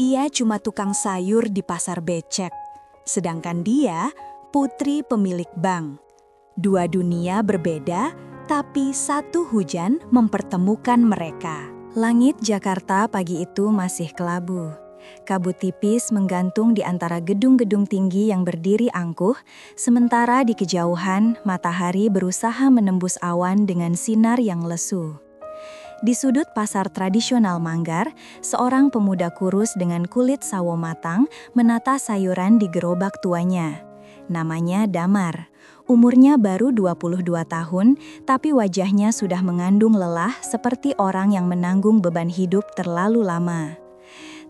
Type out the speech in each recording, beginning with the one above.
Ia cuma tukang sayur di pasar becek, sedangkan dia putri pemilik bank. Dua dunia berbeda, tapi satu hujan mempertemukan mereka. Langit Jakarta pagi itu masih kelabu. Kabut tipis menggantung di antara gedung-gedung tinggi yang berdiri angkuh, sementara di kejauhan matahari berusaha menembus awan dengan sinar yang lesu. Di sudut pasar tradisional Manggar, seorang pemuda kurus dengan kulit sawo matang menata sayuran di gerobak tuanya. Namanya Damar. Umurnya baru 22 tahun, tapi wajahnya sudah mengandung lelah seperti orang yang menanggung beban hidup terlalu lama.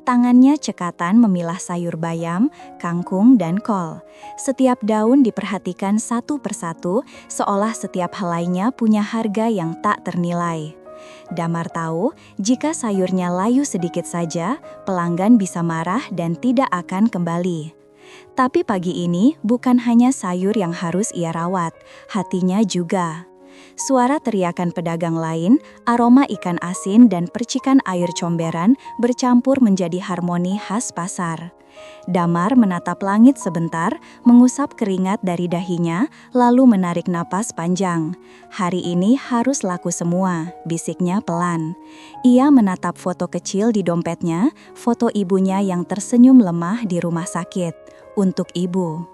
Tangannya cekatan memilah sayur bayam, kangkung, dan kol. Setiap daun diperhatikan satu persatu, seolah setiap helainya punya harga yang tak ternilai. Damar tahu, jika sayurnya layu sedikit saja, pelanggan bisa marah dan tidak akan kembali. Tapi pagi ini bukan hanya sayur yang harus ia rawat, hatinya juga. Suara teriakan pedagang lain, aroma ikan asin dan percikan air comberan bercampur menjadi harmoni khas pasar. Damar menatap langit sebentar, mengusap keringat dari dahinya, lalu menarik napas panjang. Hari ini harus laku semua, bisiknya pelan. Ia menatap foto kecil di dompetnya, foto ibunya yang tersenyum lemah di rumah sakit. Untuk ibu.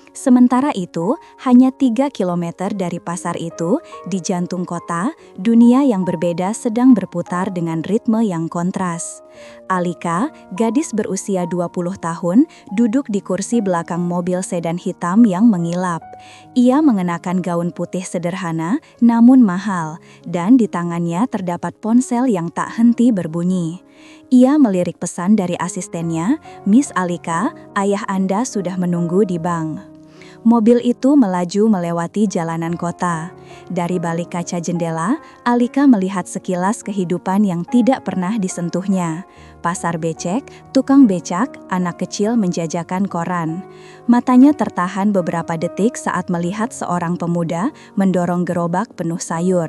Sementara itu, hanya 3 kilometer dari pasar itu, di jantung kota, dunia yang berbeda sedang berputar dengan ritme yang kontras. Alika, gadis berusia 20 tahun, duduk di kursi belakang mobil sedan hitam yang mengilap. Ia mengenakan gaun putih sederhana, namun mahal, dan di tangannya terdapat ponsel yang tak henti berbunyi. Ia melirik pesan dari asistennya, "Miss Alika, ayah Anda sudah menunggu di bank." Mobil itu melaju melewati jalanan kota. Dari balik kaca jendela, Alika melihat sekilas kehidupan yang tidak pernah disentuhnya. Pasar becek, tukang becak, anak kecil menjajakan koran. Matanya tertahan beberapa detik saat melihat seorang pemuda mendorong gerobak penuh sayur.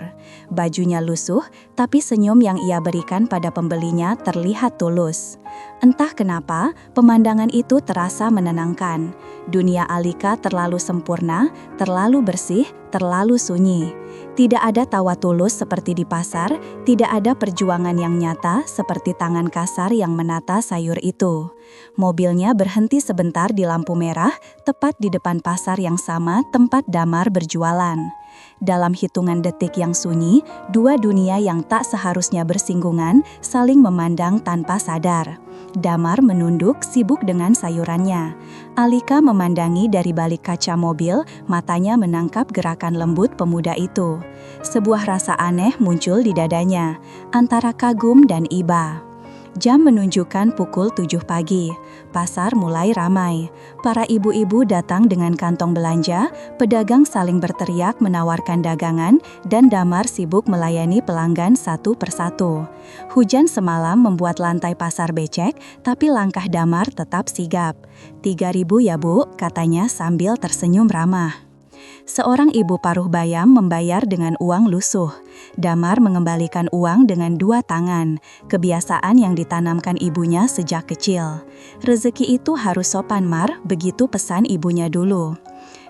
Bajunya lusuh, tapi senyum yang ia berikan pada pembelinya terlihat tulus. Entah kenapa, pemandangan itu terasa menenangkan. Dunia Alika terlalu sempurna, terlalu bersih, terlalu sunyi. Tidak ada tawa tulus seperti di pasar, tidak ada perjuangan yang nyata seperti tangan kasar yang menata sayur itu. Mobilnya berhenti sebentar di lampu merah, tepat di depan pasar yang sama tempat Damar berjualan. Dalam hitungan detik yang sunyi, dua dunia yang tak seharusnya bersinggungan saling memandang tanpa sadar. Damar menunduk sibuk dengan sayurannya. Alika memandangi dari balik kaca mobil, matanya menangkap gerakan lembut pemuda itu. Sebuah rasa aneh muncul di dadanya, antara kagum dan iba. Jam menunjukkan pukul 7 pagi. Pasar mulai ramai. Para ibu-ibu datang dengan kantong belanja, pedagang saling berteriak menawarkan dagangan, dan Damar sibuk melayani pelanggan satu persatu. Hujan semalam membuat lantai pasar becek, tapi langkah Damar tetap sigap. 3.000 ya Bu, katanya sambil tersenyum ramah. Seorang ibu paruh bayam membayar dengan uang lusuh. Damar mengembalikan uang dengan 2 tangan, kebiasaan yang ditanamkan ibunya sejak kecil. Rezeki itu harus sopan Mar, begitu pesan ibunya dulu.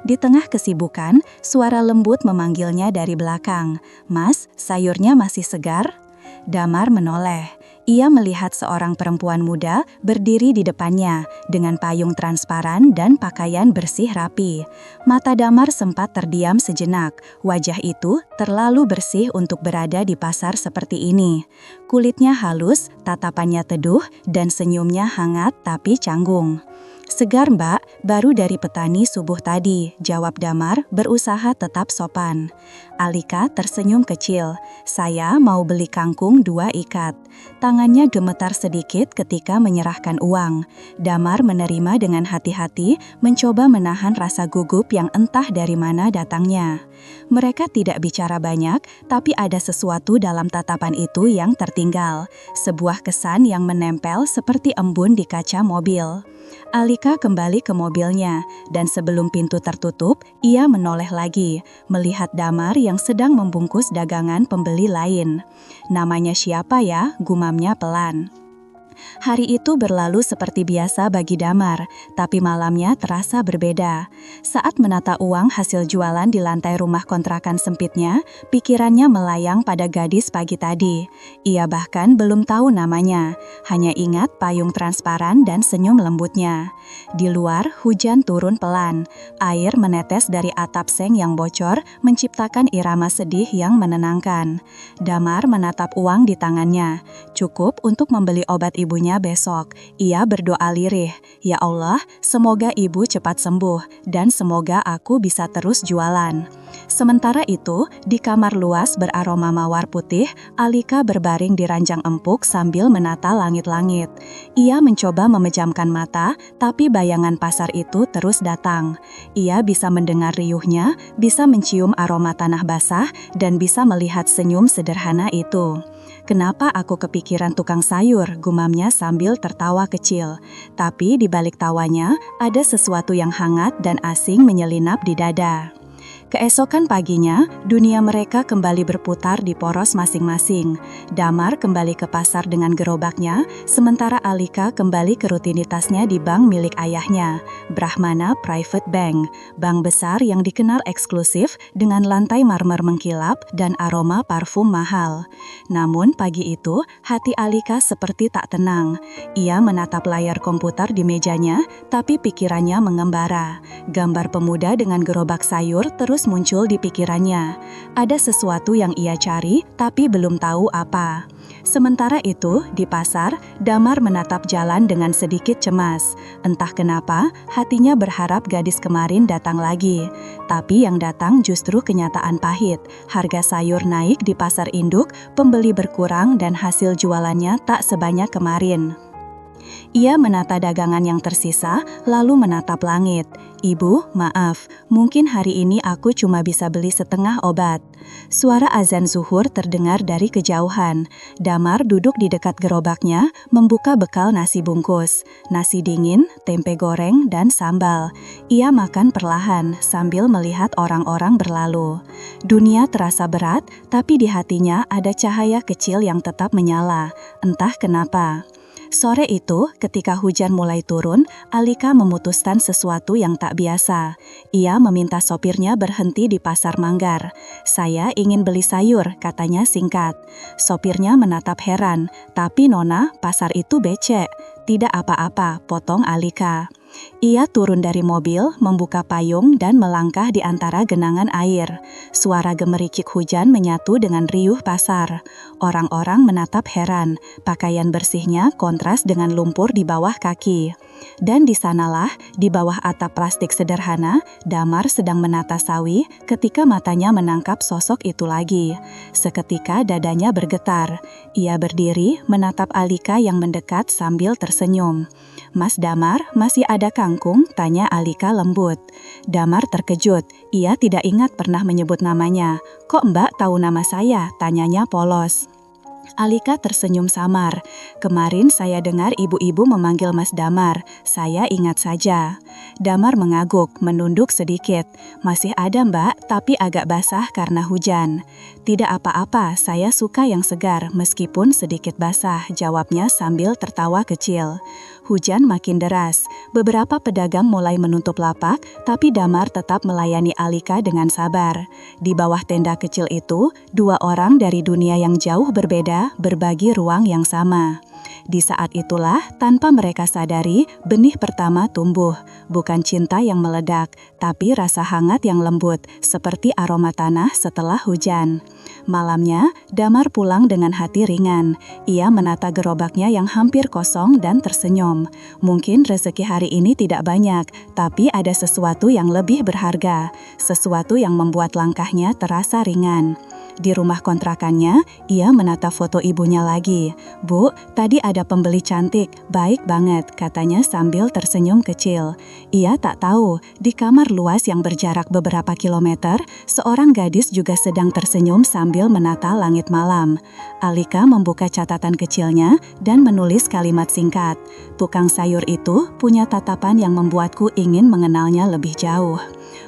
Di tengah kesibukan, suara lembut memanggilnya dari belakang. "Mas, sayurnya masih segar?" Damar menoleh. Ia melihat seorang perempuan muda berdiri di depannya dengan payung transparan dan pakaian bersih rapi. Mata Damar sempat terdiam sejenak. Wajah itu terlalu bersih untuk berada di pasar seperti ini. Kulitnya halus, tatapannya teduh, dan senyumnya hangat tapi canggung. "Segar Mbak, baru dari petani subuh tadi," jawab Damar berusaha tetap sopan. Alika tersenyum kecil. "Saya mau beli kangkung 2 ikat." Tangannya gemetar sedikit ketika menyerahkan uang. Damar menerima dengan hati-hati, mencoba menahan rasa gugup yang entah dari mana datangnya. Mereka tidak bicara banyak, tapi ada sesuatu dalam tatapan itu yang tertinggal. Sebuah kesan yang menempel seperti embun di kaca mobil. Alika kembali ke mobilnya, dan sebelum pintu tertutup, ia menoleh lagi, melihat Damar yang sedang membungkus dagangan pembeli lain. "Namanya siapa ya?" gumamnya pelan. Hari itu berlalu seperti biasa bagi Damar, tapi malamnya terasa berbeda. Saat menata uang hasil jualan di lantai rumah kontrakan sempitnya, pikirannya melayang pada gadis pagi tadi. Ia bahkan belum tahu namanya, hanya ingat payung transparan dan senyum lembutnya. Di luar, hujan turun pelan. Air menetes dari atap seng yang bocor, menciptakan irama sedih yang menenangkan. Damar menatap uang di tangannya. Cukup untuk membeli obat ibunya besok. Ia berdoa lirih, "Ya Allah, semoga ibu cepat sembuh, dan semoga aku bisa terus jualan." Sementara itu, di kamar luas beraroma mawar putih, Alika berbaring di ranjang empuk sambil menata langit-langit. Ia mencoba memejamkan mata, tapi bayangan pasar itu terus datang. Ia bisa mendengar riuhnya, bisa mencium aroma tanah basah, dan bisa melihat senyum sederhana itu. "Kenapa aku kepikiran tukang sayur?" gumamnya sambil tertawa kecil. Tapi di balik tawanya, ada sesuatu yang hangat dan asing menyelinap di dada. Keesokan paginya, dunia mereka kembali berputar di poros masing-masing. Damar kembali ke pasar dengan gerobaknya, sementara Alika kembali ke rutinitasnya di bank milik ayahnya, Brahmana Private Bank, bank besar yang dikenal eksklusif dengan lantai marmer mengkilap dan aroma parfum mahal. Namun pagi itu, hati Alika seperti tak tenang. Ia menatap layar komputer di mejanya, tapi pikirannya mengembara. Gambar pemuda dengan gerobak sayur terus muncul di pikirannya. Ada sesuatu yang ia cari, tapi belum tahu apa. Sementara itu, di pasar, Damar menatap jalan dengan sedikit cemas. Entah kenapa, hatinya berharap gadis kemarin datang lagi. Tapi yang datang justru kenyataan pahit. Harga sayur naik di pasar induk, pembeli berkurang dan hasil jualannya tak sebanyak kemarin. Ia menata dagangan yang tersisa, lalu menatap langit. "Ibu, maaf, mungkin hari ini aku cuma bisa beli setengah obat." Suara azan zuhur terdengar dari kejauhan. Damar duduk di dekat gerobaknya, membuka bekal nasi bungkus, nasi dingin, tempe goreng, dan sambal. Ia makan perlahan sambil melihat orang-orang berlalu. Dunia terasa berat, tapi di hatinya ada cahaya kecil yang tetap menyala. Entah kenapa. Sore itu, ketika hujan mulai turun, Alika memutuskan sesuatu yang tak biasa. Ia meminta sopirnya berhenti di pasar Manggar. "Saya ingin beli sayur," katanya singkat. Sopirnya menatap heran, "Tapi Nona, pasar itu becek." "Tidak apa-apa," potong Alika. Ia turun dari mobil, membuka payung dan melangkah di antara genangan air. Suara gemericik hujan menyatu dengan riuh pasar. Orang-orang menatap heran, pakaian bersihnya kontras dengan lumpur di bawah kaki. Dan di sanalah, di bawah atap plastik sederhana, Damar sedang menata sawi ketika matanya menangkap sosok itu lagi. Seketika dadanya bergetar. Ia berdiri, menatap Alika yang mendekat sambil tersenyum. "Mas Damar, masih ada kangkung?" tanya Alika lembut. Damar terkejut, ia tidak ingat pernah menyebut namanya. "Kok Mbak tahu nama saya?" tanyanya polos. Alika tersenyum samar. "Kemarin saya dengar ibu-ibu memanggil Mas Damar. Saya ingat saja." Damar mengaguk, menunduk sedikit. "Masih ada Mbak, tapi agak basah karena hujan." "Tidak apa-apa, saya suka yang segar meskipun sedikit basah," jawabnya sambil tertawa kecil. Hujan makin deras. Beberapa pedagang mulai menutup lapak, tapi Damar tetap melayani Alika dengan sabar. Di bawah tenda kecil itu, dua orang dari dunia yang jauh berbeda berbagi ruang yang sama. Di saat itulah, tanpa mereka sadari, benih pertama tumbuh. Bukan cinta yang meledak, tapi rasa hangat yang lembut, seperti aroma tanah setelah hujan. Malamnya, Damar pulang dengan hati ringan. Ia menata gerobaknya yang hampir kosong dan tersenyum. Mungkin rezeki hari ini tidak banyak, tapi ada sesuatu yang lebih berharga. Sesuatu yang membuat langkahnya terasa ringan. Di rumah kontrakannya, ia menata foto ibunya lagi. "Bu, tadi ada pembeli cantik, baik banget," katanya sambil tersenyum kecil. Ia tak tahu, di kamar luas yang berjarak beberapa kilometer, seorang gadis juga sedang tersenyum sambil menata langit malam. Alika membuka catatan kecilnya dan menulis kalimat singkat. "Tukang sayur itu punya tatapan yang membuatku ingin mengenalnya lebih jauh."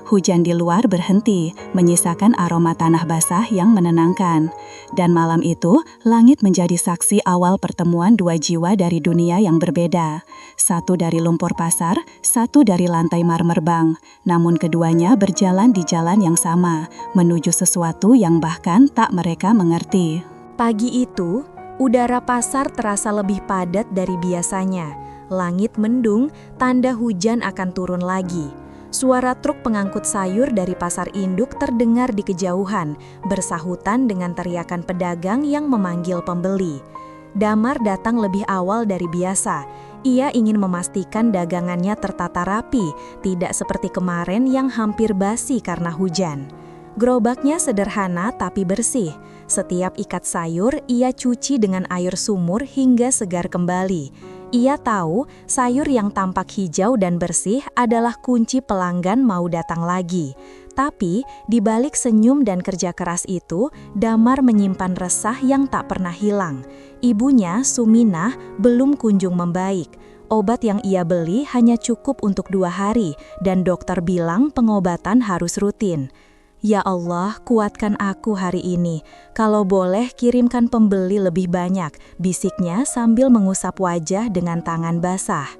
Hujan di luar berhenti, menyisakan aroma tanah basah yang menenangkan. Dan malam itu, langit menjadi saksi awal pertemuan dua jiwa dari dunia yang berbeda. Satu dari lumpur pasar, satu dari lantai marmer bank. Namun keduanya berjalan di jalan yang sama, menuju sesuatu yang bahkan tak mereka mengerti. Pagi itu, udara pasar terasa lebih padat dari biasanya. Langit mendung, tanda hujan akan turun lagi. Suara truk pengangkut sayur dari pasar induk terdengar di kejauhan, bersahutan dengan teriakan pedagang yang memanggil pembeli. Damar datang lebih awal dari biasa. Ia ingin memastikan dagangannya tertata rapi, tidak seperti kemarin yang hampir basi karena hujan. Gerobaknya sederhana tapi bersih. Setiap ikat sayur ia cuci dengan air sumur hingga segar kembali. Ia tahu sayur yang tampak hijau dan bersih adalah kunci pelanggan mau datang lagi. Tapi di balik senyum dan kerja keras itu, Damar menyimpan resah yang tak pernah hilang. Ibunya, Suminah, belum kunjung membaik. Obat yang ia beli hanya cukup untuk 2 hari dan dokter bilang pengobatan harus rutin. Ya Allah, kuatkan aku hari ini. Kalau boleh, kirimkan pembeli lebih banyak, bisiknya sambil mengusap wajah dengan tangan basah.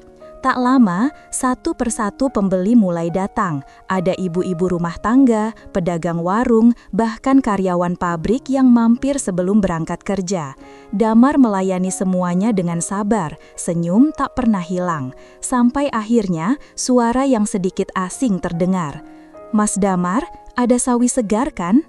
Tak lama, satu persatu pembeli mulai datang. Ada ibu-ibu rumah tangga, pedagang warung, bahkan karyawan pabrik yang mampir sebelum berangkat kerja. Damar melayani semuanya dengan sabar, senyum tak pernah hilang. Sampai akhirnya, suara yang sedikit asing terdengar. Mas Damar, ada sawi segar kan?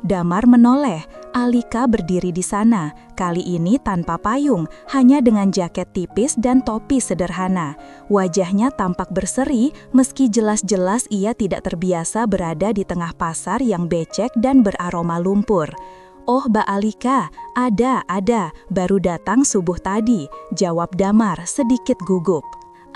Damar menoleh. Alika berdiri di sana, kali ini tanpa payung, hanya dengan jaket tipis dan topi sederhana. Wajahnya tampak berseri, meski jelas-jelas ia tidak terbiasa berada di tengah pasar yang becek dan beraroma lumpur. Oh, Mbak Alika, ada, baru datang subuh tadi, jawab Damar sedikit gugup.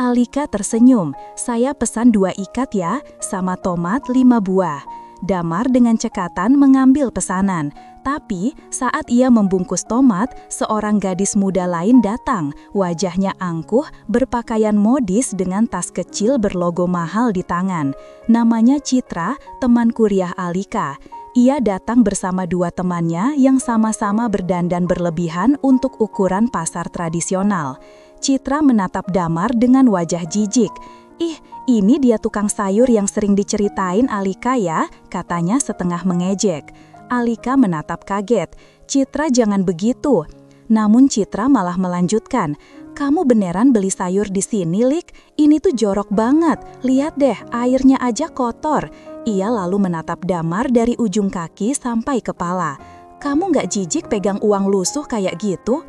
Alika tersenyum, saya pesan 2 ikat ya, sama tomat 5 buah. Damar dengan cekatan mengambil pesanan, tapi saat ia membungkus tomat, seorang gadis muda lain datang. Wajahnya angkuh, berpakaian modis dengan tas kecil berlogo mahal di tangan. Namanya Citra, teman kuliah Alika. Ia datang bersama 2 temannya yang sama-sama berdandan berlebihan untuk ukuran pasar tradisional. Citra menatap Damar dengan wajah jijik. Ih, ini dia tukang sayur yang sering diceritain Alika ya, katanya setengah mengejek. Alika menatap kaget. Citra jangan begitu. Namun Citra malah melanjutkan. Kamu beneran beli sayur di sini, Lik? Ini tuh jorok banget. Lihat deh, airnya aja kotor. Ia lalu menatap Damar dari ujung kaki sampai kepala. Kamu nggak jijik pegang uang lusuh kayak gitu?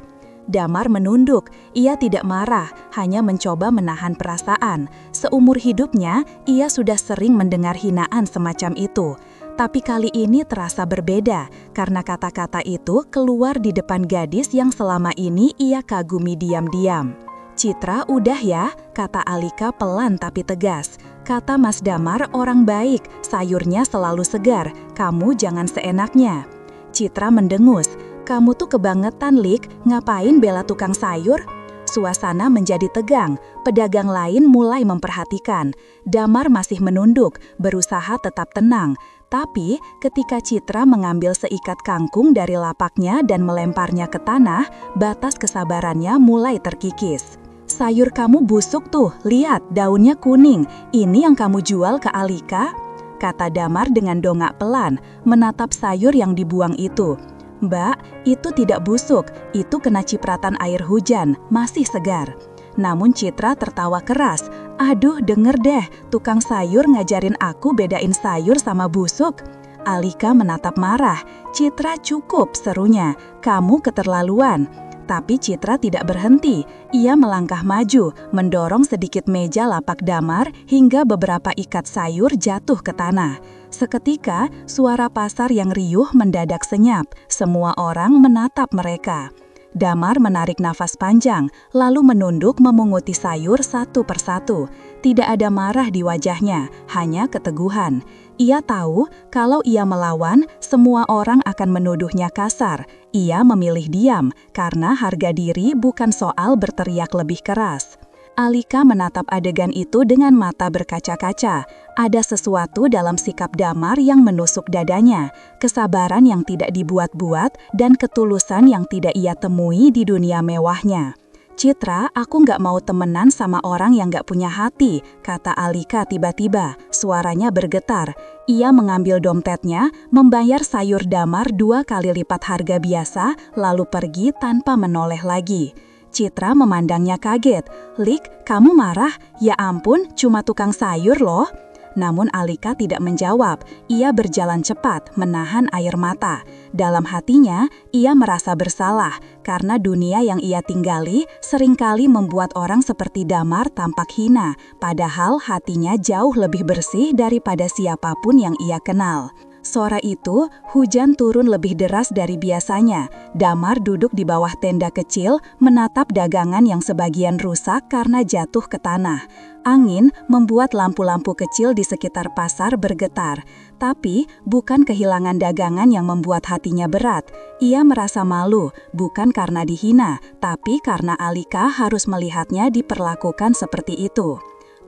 Damar menunduk. Ia tidak marah, hanya mencoba menahan perasaan. Seumur hidupnya, ia sudah sering mendengar hinaan semacam itu. Tapi kali ini terasa berbeda, karena kata-kata itu keluar di depan gadis yang selama ini ia kagumi diam-diam. Citra, udah ya, kata Alika pelan tapi tegas. Kata Mas Damar orang baik, sayurnya selalu segar, kamu jangan seenaknya. Citra mendengus. Kamu tuh kebangetan, Lik, ngapain bela tukang sayur? Suasana menjadi tegang, pedagang lain mulai memperhatikan. Damar masih menunduk, berusaha tetap tenang. Tapi ketika Citra mengambil seikat kangkung dari lapaknya dan melemparnya ke tanah, batas kesabarannya mulai terkikis. Sayur kamu busuk tuh, lihat daunnya kuning, ini yang kamu jual ke Alika? Kata Damar dengan dongak pelan, menatap sayur yang dibuang itu. Mbak, itu tidak busuk, itu kena cipratan air hujan, masih segar. Namun Citra tertawa keras. Aduh, denger deh, tukang sayur ngajarin aku bedain sayur sama busuk. Alika menatap marah. Citra cukup, serunya, kamu keterlaluan. Tapi Citra tidak berhenti. Ia melangkah maju, mendorong sedikit meja lapak Damar hingga beberapa ikat sayur jatuh ke tanah. Seketika, suara pasar yang riuh mendadak senyap. Semua orang menatap mereka. Damar menarik nafas panjang, lalu menunduk memunguti sayur satu persatu. Tidak ada marah di wajahnya, hanya keteguhan. Ia tahu kalau ia melawan, semua orang akan menuduhnya kasar. Ia memilih diam, karena harga diri bukan soal berteriak lebih keras. Alika menatap adegan itu dengan mata berkaca-kaca. Ada sesuatu dalam sikap Damar yang menusuk dadanya, kesabaran yang tidak dibuat-buat, dan ketulusan yang tidak ia temui di dunia mewahnya. "Citra, aku nggak mau temenan sama orang yang nggak punya hati," kata Alika tiba-tiba. Suaranya bergetar. Ia mengambil dompetnya, membayar sayur Damar 2 kali lipat harga biasa, lalu pergi tanpa menoleh lagi. Citra memandangnya kaget. "Lik, kamu marah? Ya ampun, cuma tukang sayur loh." Namun Alika tidak menjawab. Ia berjalan cepat, menahan air mata. Dalam hatinya, ia merasa bersalah karena dunia yang ia tinggali seringkali membuat orang seperti Damar tampak hina, padahal hatinya jauh lebih bersih daripada siapapun yang ia kenal. Sore itu, hujan turun lebih deras dari biasanya. Damar duduk di bawah tenda kecil, menatap dagangan yang sebagian rusak karena jatuh ke tanah. Angin membuat lampu-lampu kecil di sekitar pasar bergetar. Tapi, bukan kehilangan dagangan yang membuat hatinya berat. Ia merasa malu, bukan karena dihina, tapi karena Alika harus melihatnya diperlakukan seperti itu.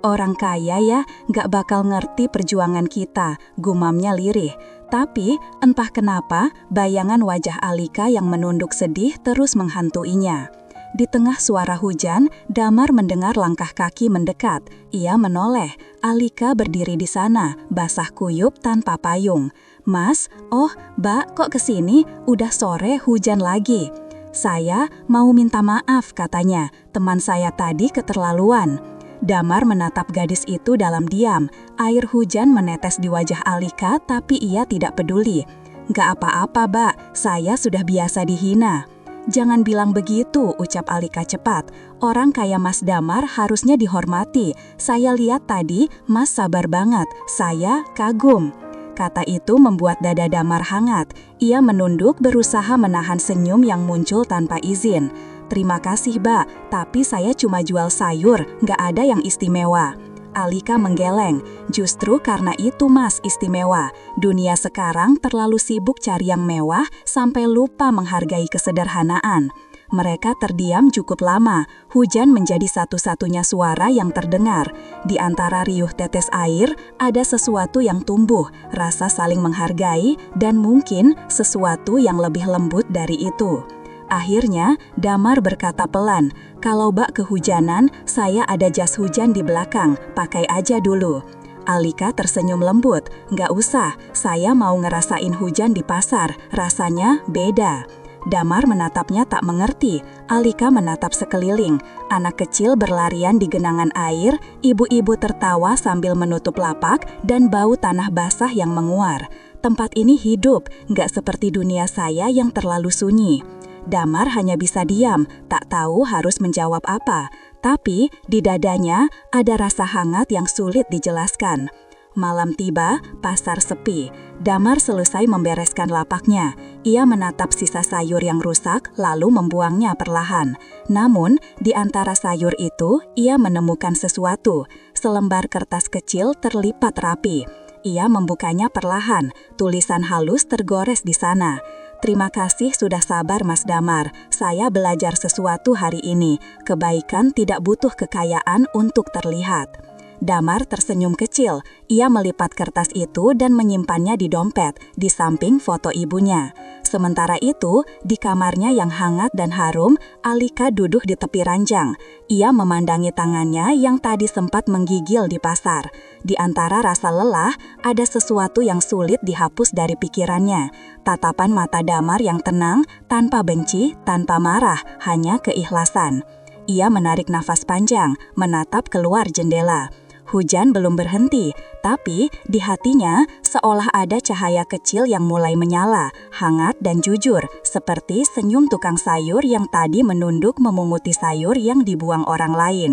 "Orang kaya ya, gak bakal ngerti perjuangan kita," gumamnya lirih. Tapi, entah kenapa, bayangan wajah Alika yang menunduk sedih terus menghantuinya. Di tengah suara hujan, Damar mendengar langkah kaki mendekat. Ia menoleh. Alika berdiri di sana, basah kuyup tanpa payung. "Mas, oh, Mbak, kok kesini? Udah sore, hujan lagi." "Saya mau minta maaf," katanya. "Teman saya tadi keterlaluan." Damar menatap gadis itu dalam diam. Air hujan menetes di wajah Alika, tapi ia tidak peduli. "Gak apa-apa, Mbak. Saya sudah biasa dihina." "Jangan bilang begitu," ucap Alika cepat. "Orang kayak Mas Damar harusnya dihormati. Saya lihat tadi, Mas sabar banget. Saya kagum." Kata itu membuat dada Damar hangat. Ia menunduk berusaha menahan senyum yang muncul tanpa izin. "Terima kasih, Mbak, tapi saya cuma jual sayur, nggak ada yang istimewa." Alika menggeleng. "Justru karena itu, Mas, istimewa. Dunia sekarang terlalu sibuk cari yang mewah sampai lupa menghargai kesederhanaan." Mereka terdiam cukup lama. Hujan menjadi satu-satunya suara yang terdengar. Di antara riuh tetes air, ada sesuatu yang tumbuh, rasa saling menghargai, dan mungkin sesuatu yang lebih lembut dari itu. Akhirnya, Damar berkata pelan, "Kalau Mbak kehujanan, saya ada jas hujan di belakang, pakai aja dulu." Alika tersenyum lembut, "Nggak usah, saya mau ngerasain hujan di pasar, rasanya beda." Damar menatapnya tak mengerti. Alika menatap sekeliling. Anak kecil berlarian di genangan air, ibu-ibu tertawa sambil menutup lapak, dan bau tanah basah yang menguar. Tempat ini hidup, nggak seperti dunia saya yang terlalu sunyi. Damar hanya bisa diam, tak tahu harus menjawab apa. Tapi di dadanya ada rasa hangat yang sulit dijelaskan. Malam tiba, pasar sepi. Damar selesai membereskan lapaknya. Ia menatap sisa sayur yang rusak, lalu membuangnya perlahan. Namun, di antara sayur itu, ia menemukan sesuatu. Selembar kertas kecil terlipat rapi. Ia membukanya perlahan. Tulisan halus tergores di sana. "Terima kasih sudah sabar, Mas Damar. Saya belajar sesuatu hari ini. Kebaikan tidak butuh kekayaan untuk terlihat." Damar tersenyum kecil. Ia melipat kertas itu dan menyimpannya di dompet, di samping foto ibunya. Sementara itu, di kamarnya yang hangat dan harum, Alika duduk di tepi ranjang. Ia memandangi tangannya yang tadi sempat menggigil di pasar. Di antara rasa lelah, ada sesuatu yang sulit dihapus dari pikirannya. Tatapan mata Damar yang tenang, tanpa benci, tanpa marah, hanya keikhlasan. Ia menarik nafas panjang, menatap keluar jendela. Hujan belum berhenti, tapi di hatinya seolah ada cahaya kecil yang mulai menyala, hangat dan jujur, seperti senyum tukang sayur yang tadi menunduk memunguti sayur yang dibuang orang lain.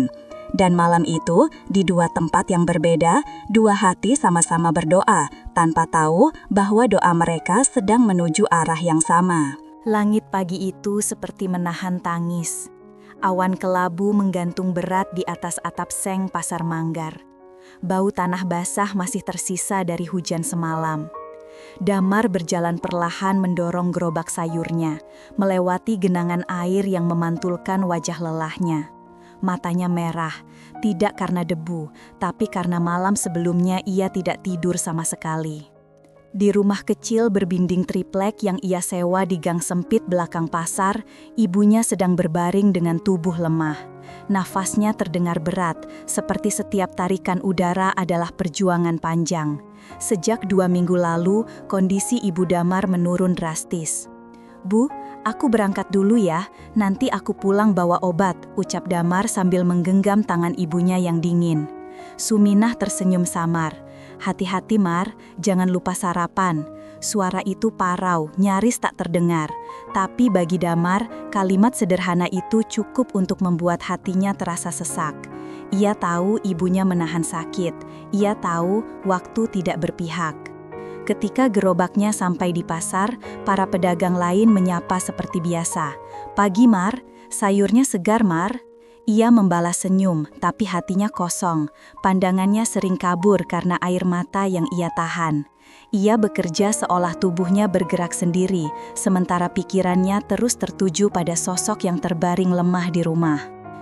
Dan malam itu, di dua tempat yang berbeda, dua hati sama-sama berdoa, tanpa tahu bahwa doa mereka sedang menuju arah yang sama. Langit pagi itu seperti menahan tangis. Awan kelabu menggantung berat di atas atap seng pasar Manggar. Bau tanah basah masih tersisa dari hujan semalam. Damar berjalan perlahan mendorong gerobak sayurnya, melewati genangan air yang memantulkan wajah lelahnya. matanya merah. Tidak karena debu, tapi karena malam sebelumnya ia tidak tidur sama sekali. Di rumah kecil berbinding triplek yang ia sewa di gang sempit belakang pasar, ibunya sedang berbaring dengan tubuh lemah. Nafasnya terdengar berat, seperti setiap tarikan udara adalah perjuangan panjang. Sejak 2 minggu lalu, kondisi Ibu Damar menurun drastis. "Bu, aku berangkat dulu ya, nanti aku pulang bawa obat," ucap Damar sambil menggenggam tangan ibunya yang dingin. Suminah tersenyum samar. "Hati-hati Mar, jangan lupa sarapan." Suara itu parau, nyaris tak terdengar. Tapi bagi Damar, kalimat sederhana itu cukup untuk membuat hatinya terasa sesak. Ia tahu ibunya menahan sakit. Ia tahu waktu tidak berpihak. Ketika gerobaknya sampai di pasar, para pedagang lain menyapa seperti biasa. "Pagi Mar, sayurnya segar Mar." Ia membalas senyum, tapi hatinya kosong. Pandangannya sering kabur karena air mata yang ia tahan. Ia bekerja seolah tubuhnya bergerak sendiri, sementara pikirannya terus tertuju pada sosok yang terbaring lemah di rumah.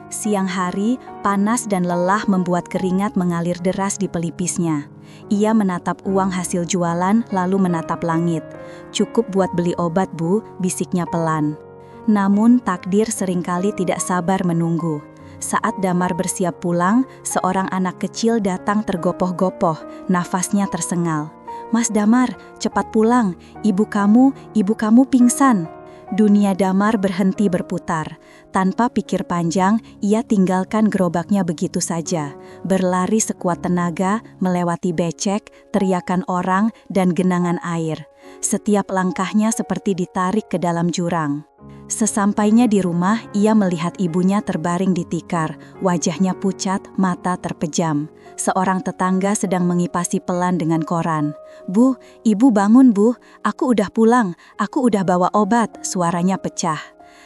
Siang hari, panas dan lelah membuat keringat mengalir deras di pelipisnya. Ia menatap uang hasil jualan, lalu menatap langit. "Cukup buat beli obat, Bu," bisiknya pelan. Namun takdir seringkali tidak sabar menunggu. Saat Damar bersiap pulang, seorang anak kecil datang tergopoh-gopoh, nafasnya tersengal. "Mas Damar, cepat pulang, ibu kamu pingsan." Dunia Damar berhenti berputar. Tanpa pikir panjang, ia tinggalkan gerobaknya begitu saja. Berlari sekuat tenaga, melewati becek, teriakan orang, dan genangan air. Setiap langkahnya seperti ditarik ke dalam jurang. Sesampainya di rumah, ia melihat ibunya terbaring di tikar, wajahnya pucat, mata terpejam. Seorang tetangga sedang mengipasi pelan dengan koran. "Bu, ibu bangun Bu, aku udah pulang, aku udah bawa obat," suaranya pecah.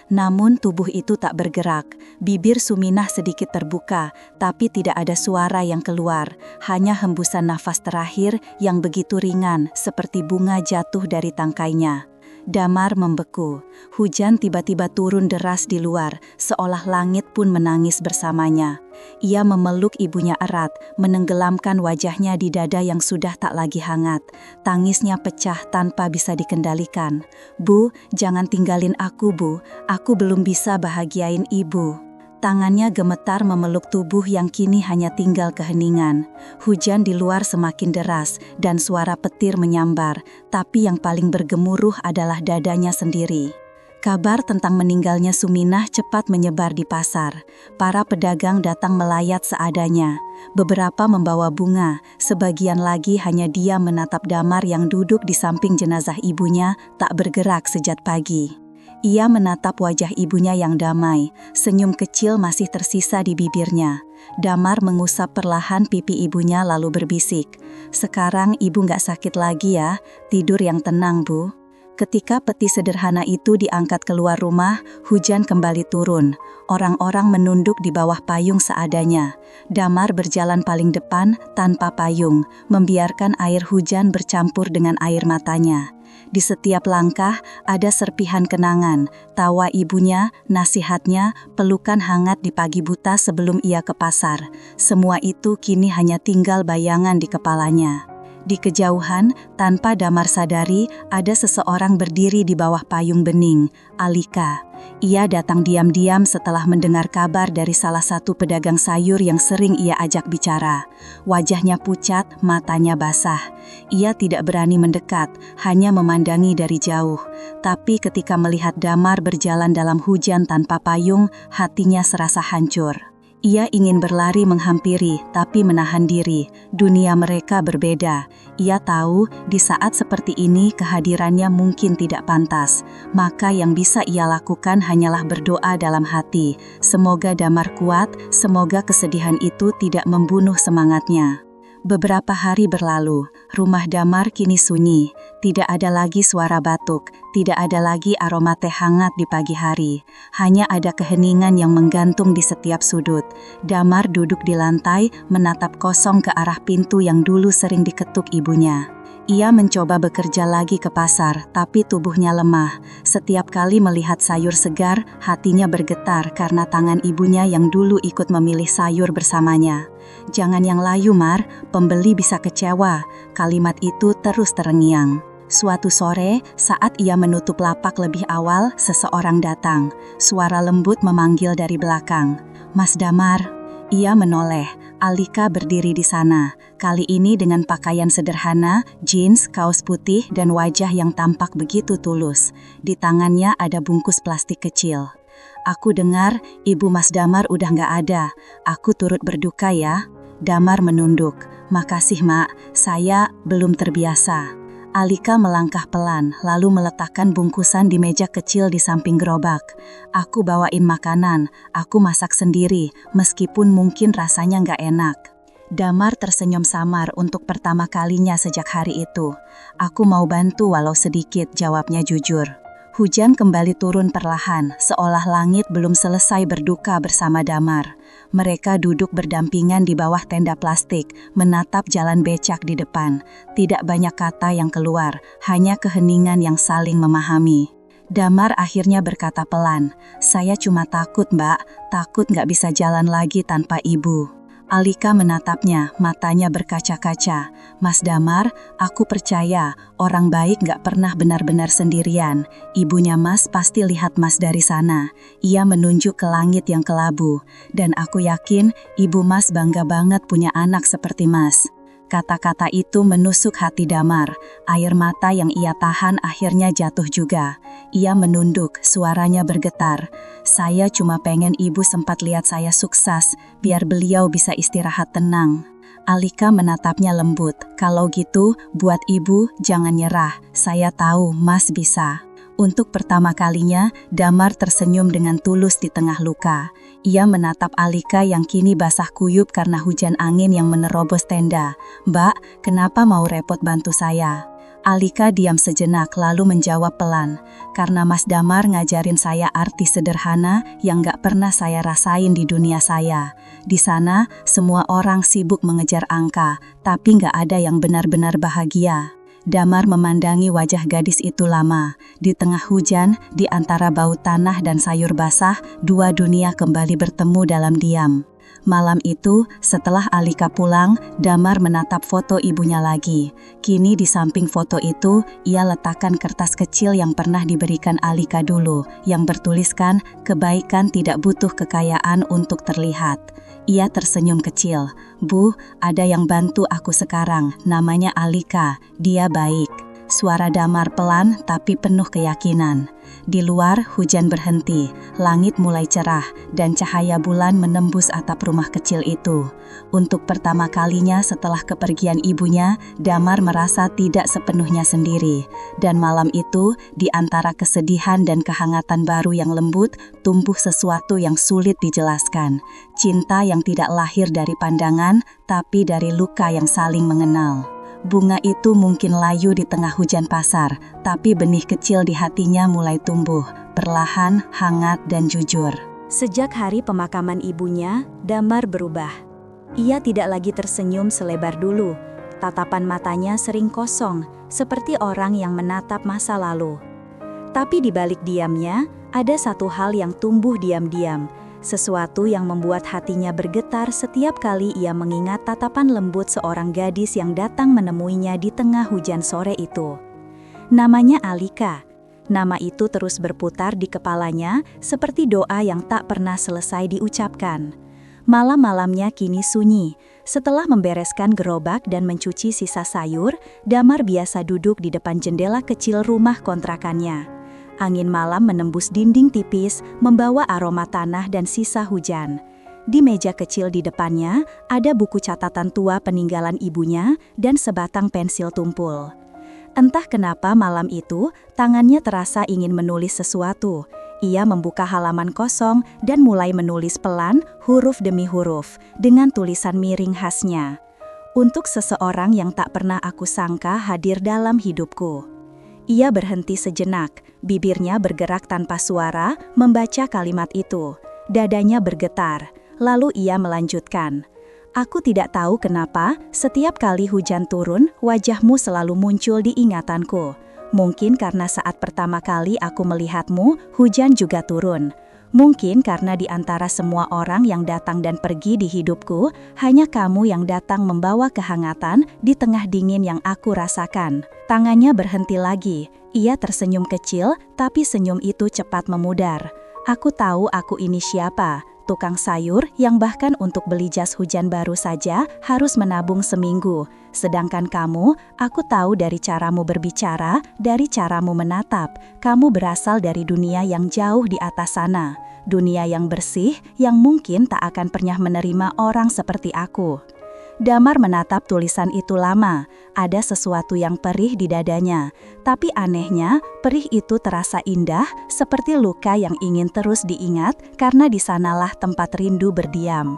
Namun tubuh itu tak bergerak, bibir Suminah sedikit terbuka, tapi tidak ada suara yang keluar, hanya hembusan nafas terakhir yang begitu ringan, seperti bunga jatuh dari tangkainya. Damar membeku. Hujan tiba-tiba turun deras di luar, seolah langit pun menangis bersamanya. Ia memeluk ibunya erat, menenggelamkan wajahnya di dada yang sudah tak lagi hangat. Tangisnya pecah tanpa bisa dikendalikan. "Bu, jangan tinggalin aku Bu, aku belum bisa bahagiain ibu." Tangannya gemetar memeluk tubuh yang kini hanya tinggal keheningan. Hujan di luar semakin deras dan suara petir menyambar, tapi yang paling bergemuruh adalah dadanya sendiri. Kabar tentang meninggalnya Suminah cepat menyebar di pasar. Para pedagang datang melayat seadanya. Beberapa membawa bunga, sebagian lagi hanya diam menatap Damar yang duduk di samping jenazah ibunya, tak bergerak sejak pagi. Ia menatap wajah ibunya yang damai, senyum kecil masih tersisa di bibirnya. Damar mengusap perlahan pipi ibunya lalu berbisik, "Sekarang ibu gak sakit lagi ya, tidur yang tenang Bu." Ketika peti sederhana itu diangkat keluar rumah, hujan kembali turun. Orang-orang menunduk di bawah payung seadanya. Damar berjalan paling depan tanpa payung, membiarkan air hujan bercampur dengan air matanya. Di setiap langkah ada serpihan kenangan, tawa ibunya, nasihatnya, pelukan hangat di pagi buta sebelum ia ke pasar. Semua itu kini hanya tinggal bayangan di kepalanya. Di kejauhan, tanpa Damar sadari, ada seseorang berdiri di bawah payung bening, Alika. Ia datang diam-diam setelah mendengar kabar dari salah satu pedagang sayur yang sering ia ajak bicara. Wajahnya pucat, matanya basah. Ia tidak berani mendekat, hanya memandangi dari jauh. Tapi ketika melihat Damar berjalan dalam hujan tanpa payung, hatinya serasa hancur. Ia ingin berlari menghampiri, tapi menahan diri. Dunia mereka berbeda. Ia tahu di saat seperti ini kehadirannya mungkin tidak pantas. Maka yang bisa ia lakukan hanyalah berdoa dalam hati. Semoga Damar kuat, semoga kesedihan itu tidak membunuh semangatnya. Beberapa hari berlalu, rumah Damar kini sunyi. Tidak ada lagi suara batuk, tidak ada lagi aroma teh hangat di pagi hari. Hanya ada keheningan yang menggantung di setiap sudut. Damar duduk di lantai, menatap kosong ke arah pintu yang dulu sering diketuk ibunya. Ia mencoba bekerja lagi ke pasar, tapi tubuhnya lemah. Setiap kali melihat sayur segar, hatinya bergetar karena tangan ibunya yang dulu ikut memilih sayur bersamanya. "Jangan yang layu, Mar, pembeli bisa kecewa." Kalimat itu terus terngiang. Suatu sore, saat ia menutup lapak lebih awal, seseorang datang. Suara lembut memanggil dari belakang. "Mas Damar." Ia menoleh. Alika berdiri di sana. Kali ini dengan pakaian sederhana, jeans, kaos putih, dan wajah yang tampak begitu tulus. Di tangannya ada bungkus plastik kecil. "Aku dengar ibu Mas Damar udah nggak ada. Aku turut berduka ya." Damar menunduk. "Makasih, Mak. Saya belum terbiasa." Alika melangkah pelan, lalu meletakkan bungkusan di meja kecil di samping gerobak. "Aku bawain makanan, aku masak sendiri, meskipun mungkin rasanya nggak enak." Damar tersenyum samar untuk pertama kalinya sejak hari itu. "Aku mau bantu walau sedikit," jawabnya jujur. Hujan kembali turun perlahan, seolah langit belum selesai berduka bersama Damar. Mereka duduk berdampingan di bawah tenda plastik, menatap jalan becak di depan. Tidak banyak kata yang keluar, hanya keheningan yang saling memahami. Damar akhirnya berkata pelan, "Saya cuma takut, Mbak, takut nggak bisa jalan lagi tanpa ibu." Alika menatapnya, matanya berkaca-kaca. "Mas Damar, aku percaya orang baik nggak pernah benar-benar sendirian. Ibunya Mas pasti lihat Mas dari sana." Ia menunjuk ke langit yang kelabu. "Dan aku yakin ibu Mas bangga banget punya anak seperti Mas." Kata-kata itu menusuk hati Damar. Air mata yang ia tahan akhirnya jatuh juga. Ia menunduk, suaranya bergetar. "Saya cuma pengen ibu sempat lihat saya sukses, biar beliau bisa istirahat tenang." Alika menatapnya lembut. "Kalau gitu, buat ibu jangan nyerah. Saya tahu Mas bisa." Untuk pertama kalinya, Damar tersenyum dengan tulus di tengah luka. Ia menatap Alika yang kini basah kuyup karena hujan angin yang menerobos tenda. "Mbak, kenapa mau repot bantu saya?" Alika diam sejenak lalu menjawab pelan, "Karena Mas Damar ngajarin saya arti sederhana yang gak pernah saya rasain di dunia saya. Di sana, semua orang sibuk mengejar angka, tapi gak ada yang benar-benar bahagia." Damar memandangi wajah gadis itu lama. Di tengah hujan, di antara bau tanah dan sayur basah, dua dunia kembali bertemu dalam diam. Malam itu, setelah Alika pulang, Damar menatap foto ibunya lagi. Kini di samping foto itu, ia letakkan kertas kecil yang pernah diberikan Alika dulu, yang bertuliskan, "Kebaikan tidak butuh kekayaan untuk terlihat." Ia tersenyum kecil. "Bu, ada yang bantu aku sekarang, namanya Alika, dia baik." Suara Damar pelan tapi penuh keyakinan. Di luar hujan berhenti, langit mulai cerah, dan cahaya bulan menembus atap rumah kecil itu. Untuk pertama kalinya setelah kepergian ibunya, Damar merasa tidak sepenuhnya sendiri. Dan malam itu, di antara kesedihan dan kehangatan baru yang lembut, tumbuh sesuatu yang sulit dijelaskan. Cinta yang tidak lahir dari pandangan, tapi dari luka yang saling mengenal. Bunga itu mungkin layu di tengah hujan pasar, tapi benih kecil di hatinya mulai tumbuh, perlahan, hangat, dan jujur. Sejak hari pemakaman ibunya, Damar berubah. Ia tidak lagi tersenyum selebar dulu. Tatapan matanya sering kosong, seperti orang yang menatap masa lalu. Tapi di balik diamnya, ada satu hal yang tumbuh diam-diam. Sesuatu yang membuat hatinya bergetar setiap kali ia mengingat tatapan lembut seorang gadis yang datang menemuinya di tengah hujan sore itu. Namanya Alika. Nama itu terus berputar di kepalanya seperti doa yang tak pernah selesai diucapkan. Malam-malamnya kini sunyi. Setelah membereskan gerobak dan mencuci sisa sayur, Damar biasa duduk di depan jendela kecil rumah kontrakannya. Angin malam menembus dinding tipis, membawa aroma tanah dan sisa hujan. Di meja kecil di depannya, ada buku catatan tua peninggalan ibunya dan sebatang pensil tumpul. Entah kenapa malam itu, tangannya terasa ingin menulis sesuatu. Ia membuka halaman kosong dan mulai menulis pelan, huruf demi huruf, dengan tulisan miring khasnya. "Untuk seseorang yang tak pernah aku sangka hadir dalam hidupku." Ia berhenti sejenak, bibirnya bergerak tanpa suara, membaca kalimat itu. Dadanya bergetar, lalu ia melanjutkan. Aku tidak tahu kenapa, setiap kali hujan turun, wajahmu selalu muncul di ingatanku. Mungkin karena saat pertama kali aku melihatmu, hujan juga turun. Mungkin karena di antara semua orang yang datang dan pergi di hidupku, hanya kamu yang datang membawa kehangatan di tengah dingin yang aku rasakan. Tangannya berhenti lagi. Ia tersenyum kecil, tapi senyum itu cepat memudar. Aku tahu aku ini siapa. Tukang sayur yang bahkan untuk beli jas hujan baru saja harus menabung seminggu. Sedangkan kamu, aku tahu dari caramu berbicara, dari caramu menatap, kamu berasal dari dunia yang jauh di atas sana. Dunia yang bersih, yang mungkin tak akan pernah menerima orang seperti aku. Damar menatap tulisan itu lama. Ada sesuatu yang perih di dadanya. Tapi anehnya, perih itu terasa indah, seperti luka yang ingin terus diingat karena di sanalah tempat rindu berdiam.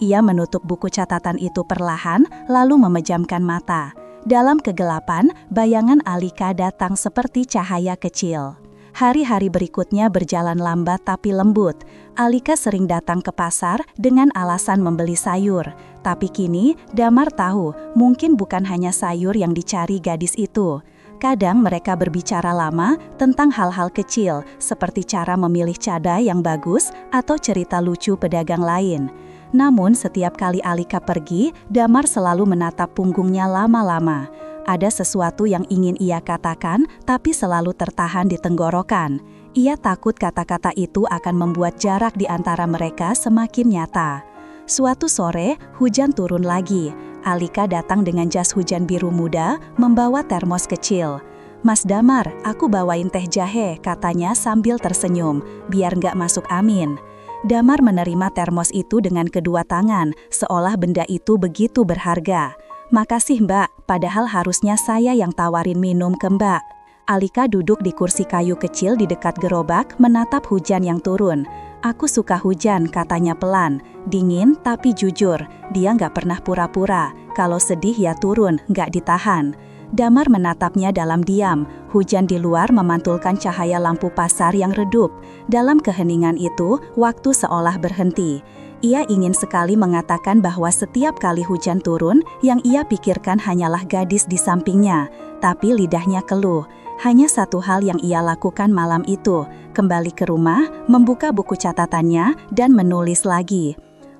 Ia menutup buku catatan itu perlahan, lalu memejamkan mata. Dalam kegelapan, bayangan Alika datang seperti cahaya kecil. Hari-hari berikutnya berjalan lambat tapi lembut. Alika sering datang ke pasar dengan alasan membeli sayur. Tapi kini, Damar tahu mungkin bukan hanya sayur yang dicari gadis itu. Kadang mereka berbicara lama tentang hal-hal kecil, seperti cara memilih cadai yang bagus atau cerita lucu pedagang lain. Namun setiap kali Alika pergi, Damar selalu menatap punggungnya lama-lama. Ada sesuatu yang ingin ia katakan, tapi selalu tertahan di tenggorokan. Ia takut kata-kata itu akan membuat jarak di antara mereka semakin nyata. Suatu sore, hujan turun lagi. Alika datang dengan jas hujan biru muda, membawa termos kecil. "Mas Damar, aku bawain teh jahe," katanya sambil tersenyum, biar nggak masuk angin. Damar menerima termos itu dengan kedua tangan, seolah benda itu begitu berharga. "Makasih Mbak, padahal harusnya saya yang tawarin minum ke Mbak." Alika duduk di kursi kayu kecil di dekat gerobak menatap hujan yang turun. "Aku suka hujan," katanya pelan. Dingin tapi jujur, dia nggak pernah pura-pura. Kalau sedih ya turun, nggak ditahan. Damar menatapnya dalam diam. Hujan di luar memantulkan cahaya lampu pasar yang redup. Dalam keheningan itu, waktu seolah berhenti. Ia ingin sekali mengatakan bahwa setiap kali hujan turun, yang ia pikirkan hanyalah gadis di sampingnya. Tapi lidahnya keluh. Hanya satu hal yang ia lakukan malam itu, kembali ke rumah, membuka buku catatannya, dan menulis lagi.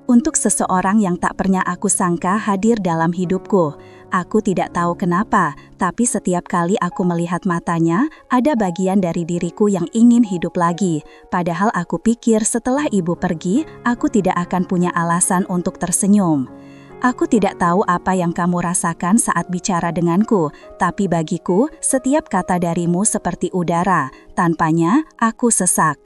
"Untuk seseorang yang tak pernah aku sangka hadir dalam hidupku. Aku tidak tahu kenapa, tapi setiap kali aku melihat matanya, ada bagian dari diriku yang ingin hidup lagi. Padahal aku pikir setelah ibu pergi, aku tidak akan punya alasan untuk tersenyum. Aku tidak tahu apa yang kamu rasakan saat bicara denganku, tapi bagiku, setiap kata darimu seperti udara. Tanpanya, aku sesak."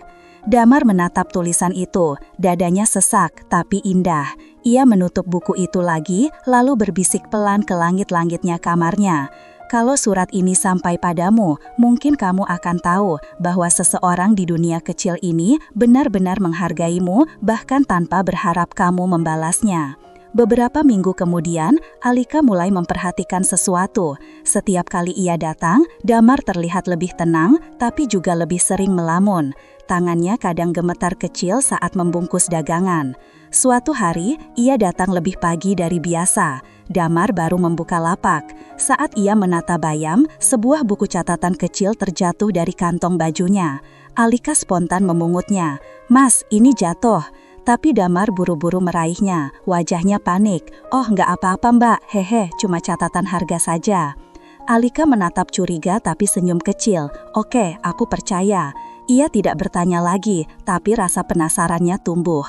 Damar menatap tulisan itu, dadanya sesak tapi indah. Ia menutup buku itu lagi, lalu berbisik pelan ke langit-langitnya kamarnya. "Kalau surat ini sampai padamu, mungkin kamu akan tahu bahwa seseorang di dunia kecil ini benar-benar menghargaimu, bahkan tanpa berharap kamu membalasnya." Beberapa minggu kemudian, Alika mulai memperhatikan sesuatu. Setiap kali ia datang, Damar terlihat lebih tenang, tapi juga lebih sering melamun. Tangannya kadang gemetar kecil saat membungkus dagangan. Suatu hari, ia datang lebih pagi dari biasa. Damar baru membuka lapak. Saat ia menata bayam, sebuah buku catatan kecil terjatuh dari kantong bajunya. Alika spontan memungutnya. "Mas, ini jatuh." Tapi Damar buru-buru meraihnya, wajahnya panik. "Oh, nggak apa-apa Mbak, hehe, cuma catatan harga saja." Alika menatap curiga tapi senyum kecil. "Oke, aku percaya." Ia tidak bertanya lagi, tapi rasa penasarannya tumbuh.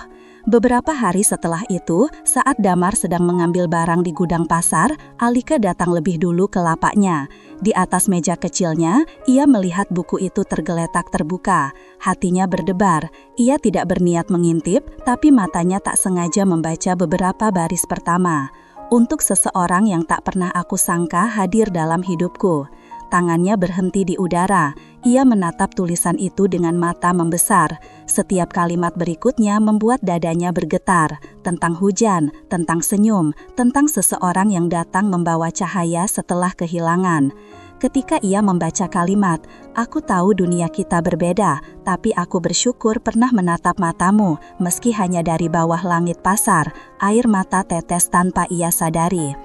Beberapa hari setelah itu, saat Damar sedang mengambil barang di gudang pasar, Alika datang lebih dulu ke lapaknya. Di atas meja kecilnya, ia melihat buku itu tergeletak terbuka. Hatinya berdebar. Ia tidak berniat mengintip, tapi matanya tak sengaja membaca beberapa baris pertama. "Untuk seseorang yang tak pernah aku sangka hadir dalam hidupku." Tangannya berhenti di udara. Ia menatap tulisan itu dengan mata membesar. Setiap kalimat berikutnya membuat dadanya bergetar. Tentang hujan, tentang senyum, tentang seseorang yang datang membawa cahaya setelah kehilangan. ketika ia membaca kalimat, "Aku tahu dunia kita berbeda, tapi aku bersyukur pernah menatap matamu, meski hanya dari bawah langit pasar." Air mata tetes tanpa ia sadari.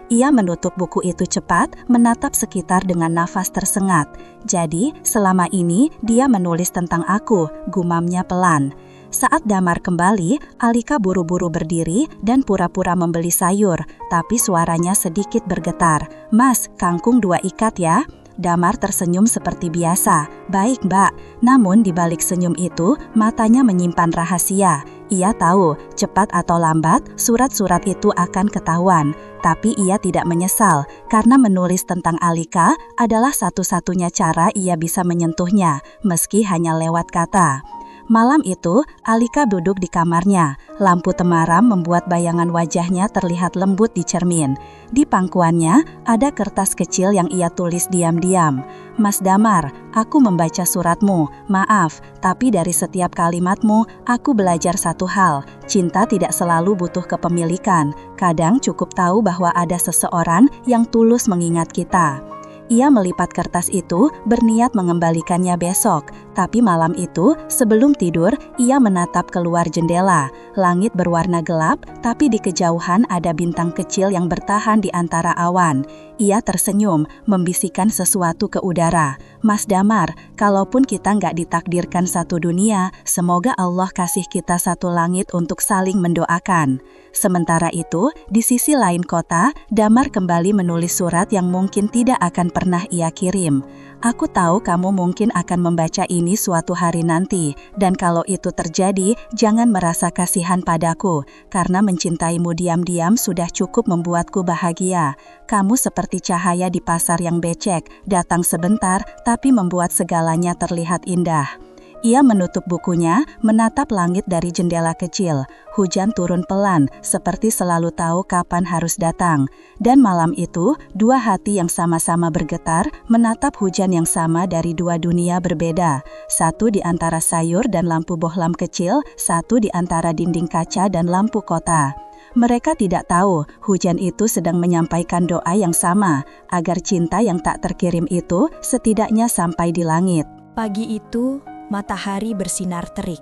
Ia menutup buku itu cepat, menatap sekitar dengan nafas tersengat. "Jadi, selama ini dia menulis tentang aku," gumamnya pelan. Saat Damar kembali, Alika buru-buru berdiri dan pura-pura membeli sayur, tapi suaranya sedikit bergetar. "Mas, kangkung 2 ikat ya." Damar tersenyum seperti biasa. "Baik, Mbak." Namun di balik senyum itu, matanya menyimpan rahasia. Ia tahu, cepat atau lambat, surat-surat itu akan ketahuan. Tapi ia tidak menyesal, karena menulis tentang Alika adalah satu-satunya cara ia bisa menyentuhnya, meski hanya lewat kata. Malam itu, Alika duduk di kamarnya. Lampu temaram membuat bayangan wajahnya terlihat lembut di cermin. Di pangkuannya, ada kertas kecil yang ia tulis diam-diam. "Mas Damar, aku membaca suratmu. Maaf, tapi dari setiap kalimatmu, aku belajar satu hal. Cinta tidak selalu butuh kepemilikan. Kadang cukup tahu bahwa ada seseorang yang tulus mengingat kita." Ia melipat kertas itu, berniat mengembalikannya besok. Tapi malam itu, sebelum tidur, ia menatap keluar jendela. Langit berwarna gelap, tapi di kejauhan ada bintang kecil yang bertahan di antara awan. Ia tersenyum, membisikkan sesuatu ke udara. "Mas Damar, kalaupun kita nggak ditakdirkan satu dunia, semoga Allah kasih kita satu langit untuk saling mendoakan." Sementara itu, di sisi lain kota, Damar kembali menulis surat yang mungkin tidak akan pernah ia kirim. "Aku tahu kamu mungkin akan membaca ini suatu hari nanti, dan kalau itu terjadi, jangan merasa kasihan padaku, karena mencintaimu diam-diam sudah cukup membuatku bahagia. Kamu seperti cahaya di pasar yang becek, datang sebentar, tapi membuat segalanya terlihat indah." Ia menutup bukunya, menatap langit dari jendela kecil. Hujan turun pelan, seperti selalu tahu kapan harus datang. Dan malam itu, dua hati yang sama-sama bergetar menatap hujan yang sama dari dua dunia berbeda. Satu di antara sayur dan lampu bohlam kecil, satu di antara dinding kaca dan lampu kota. Mereka tidak tahu hujan itu sedang menyampaikan doa yang sama, agar cinta yang tak terkirim itu setidaknya sampai di langit. Pagi itu, matahari bersinar terik.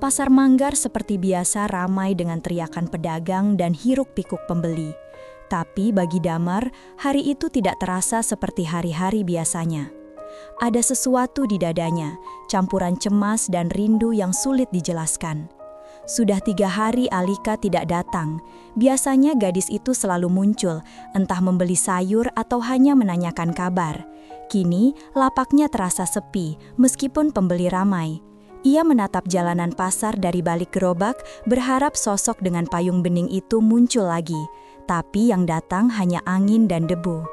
Pasar Manggar seperti biasa ramai dengan teriakan pedagang dan hiruk-pikuk pembeli. Tapi bagi Damar, hari itu tidak terasa seperti hari-hari biasanya. Ada sesuatu di dadanya, campuran cemas dan rindu yang sulit dijelaskan. Sudah 3 hari Alika tidak datang. Biasanya gadis itu selalu muncul, entah membeli sayur atau hanya menanyakan kabar. Kini, lapaknya terasa sepi, meskipun pembeli ramai. Ia menatap jalanan pasar dari balik gerobak, berharap sosok dengan payung bening itu muncul lagi. Tapi yang datang hanya angin dan debu.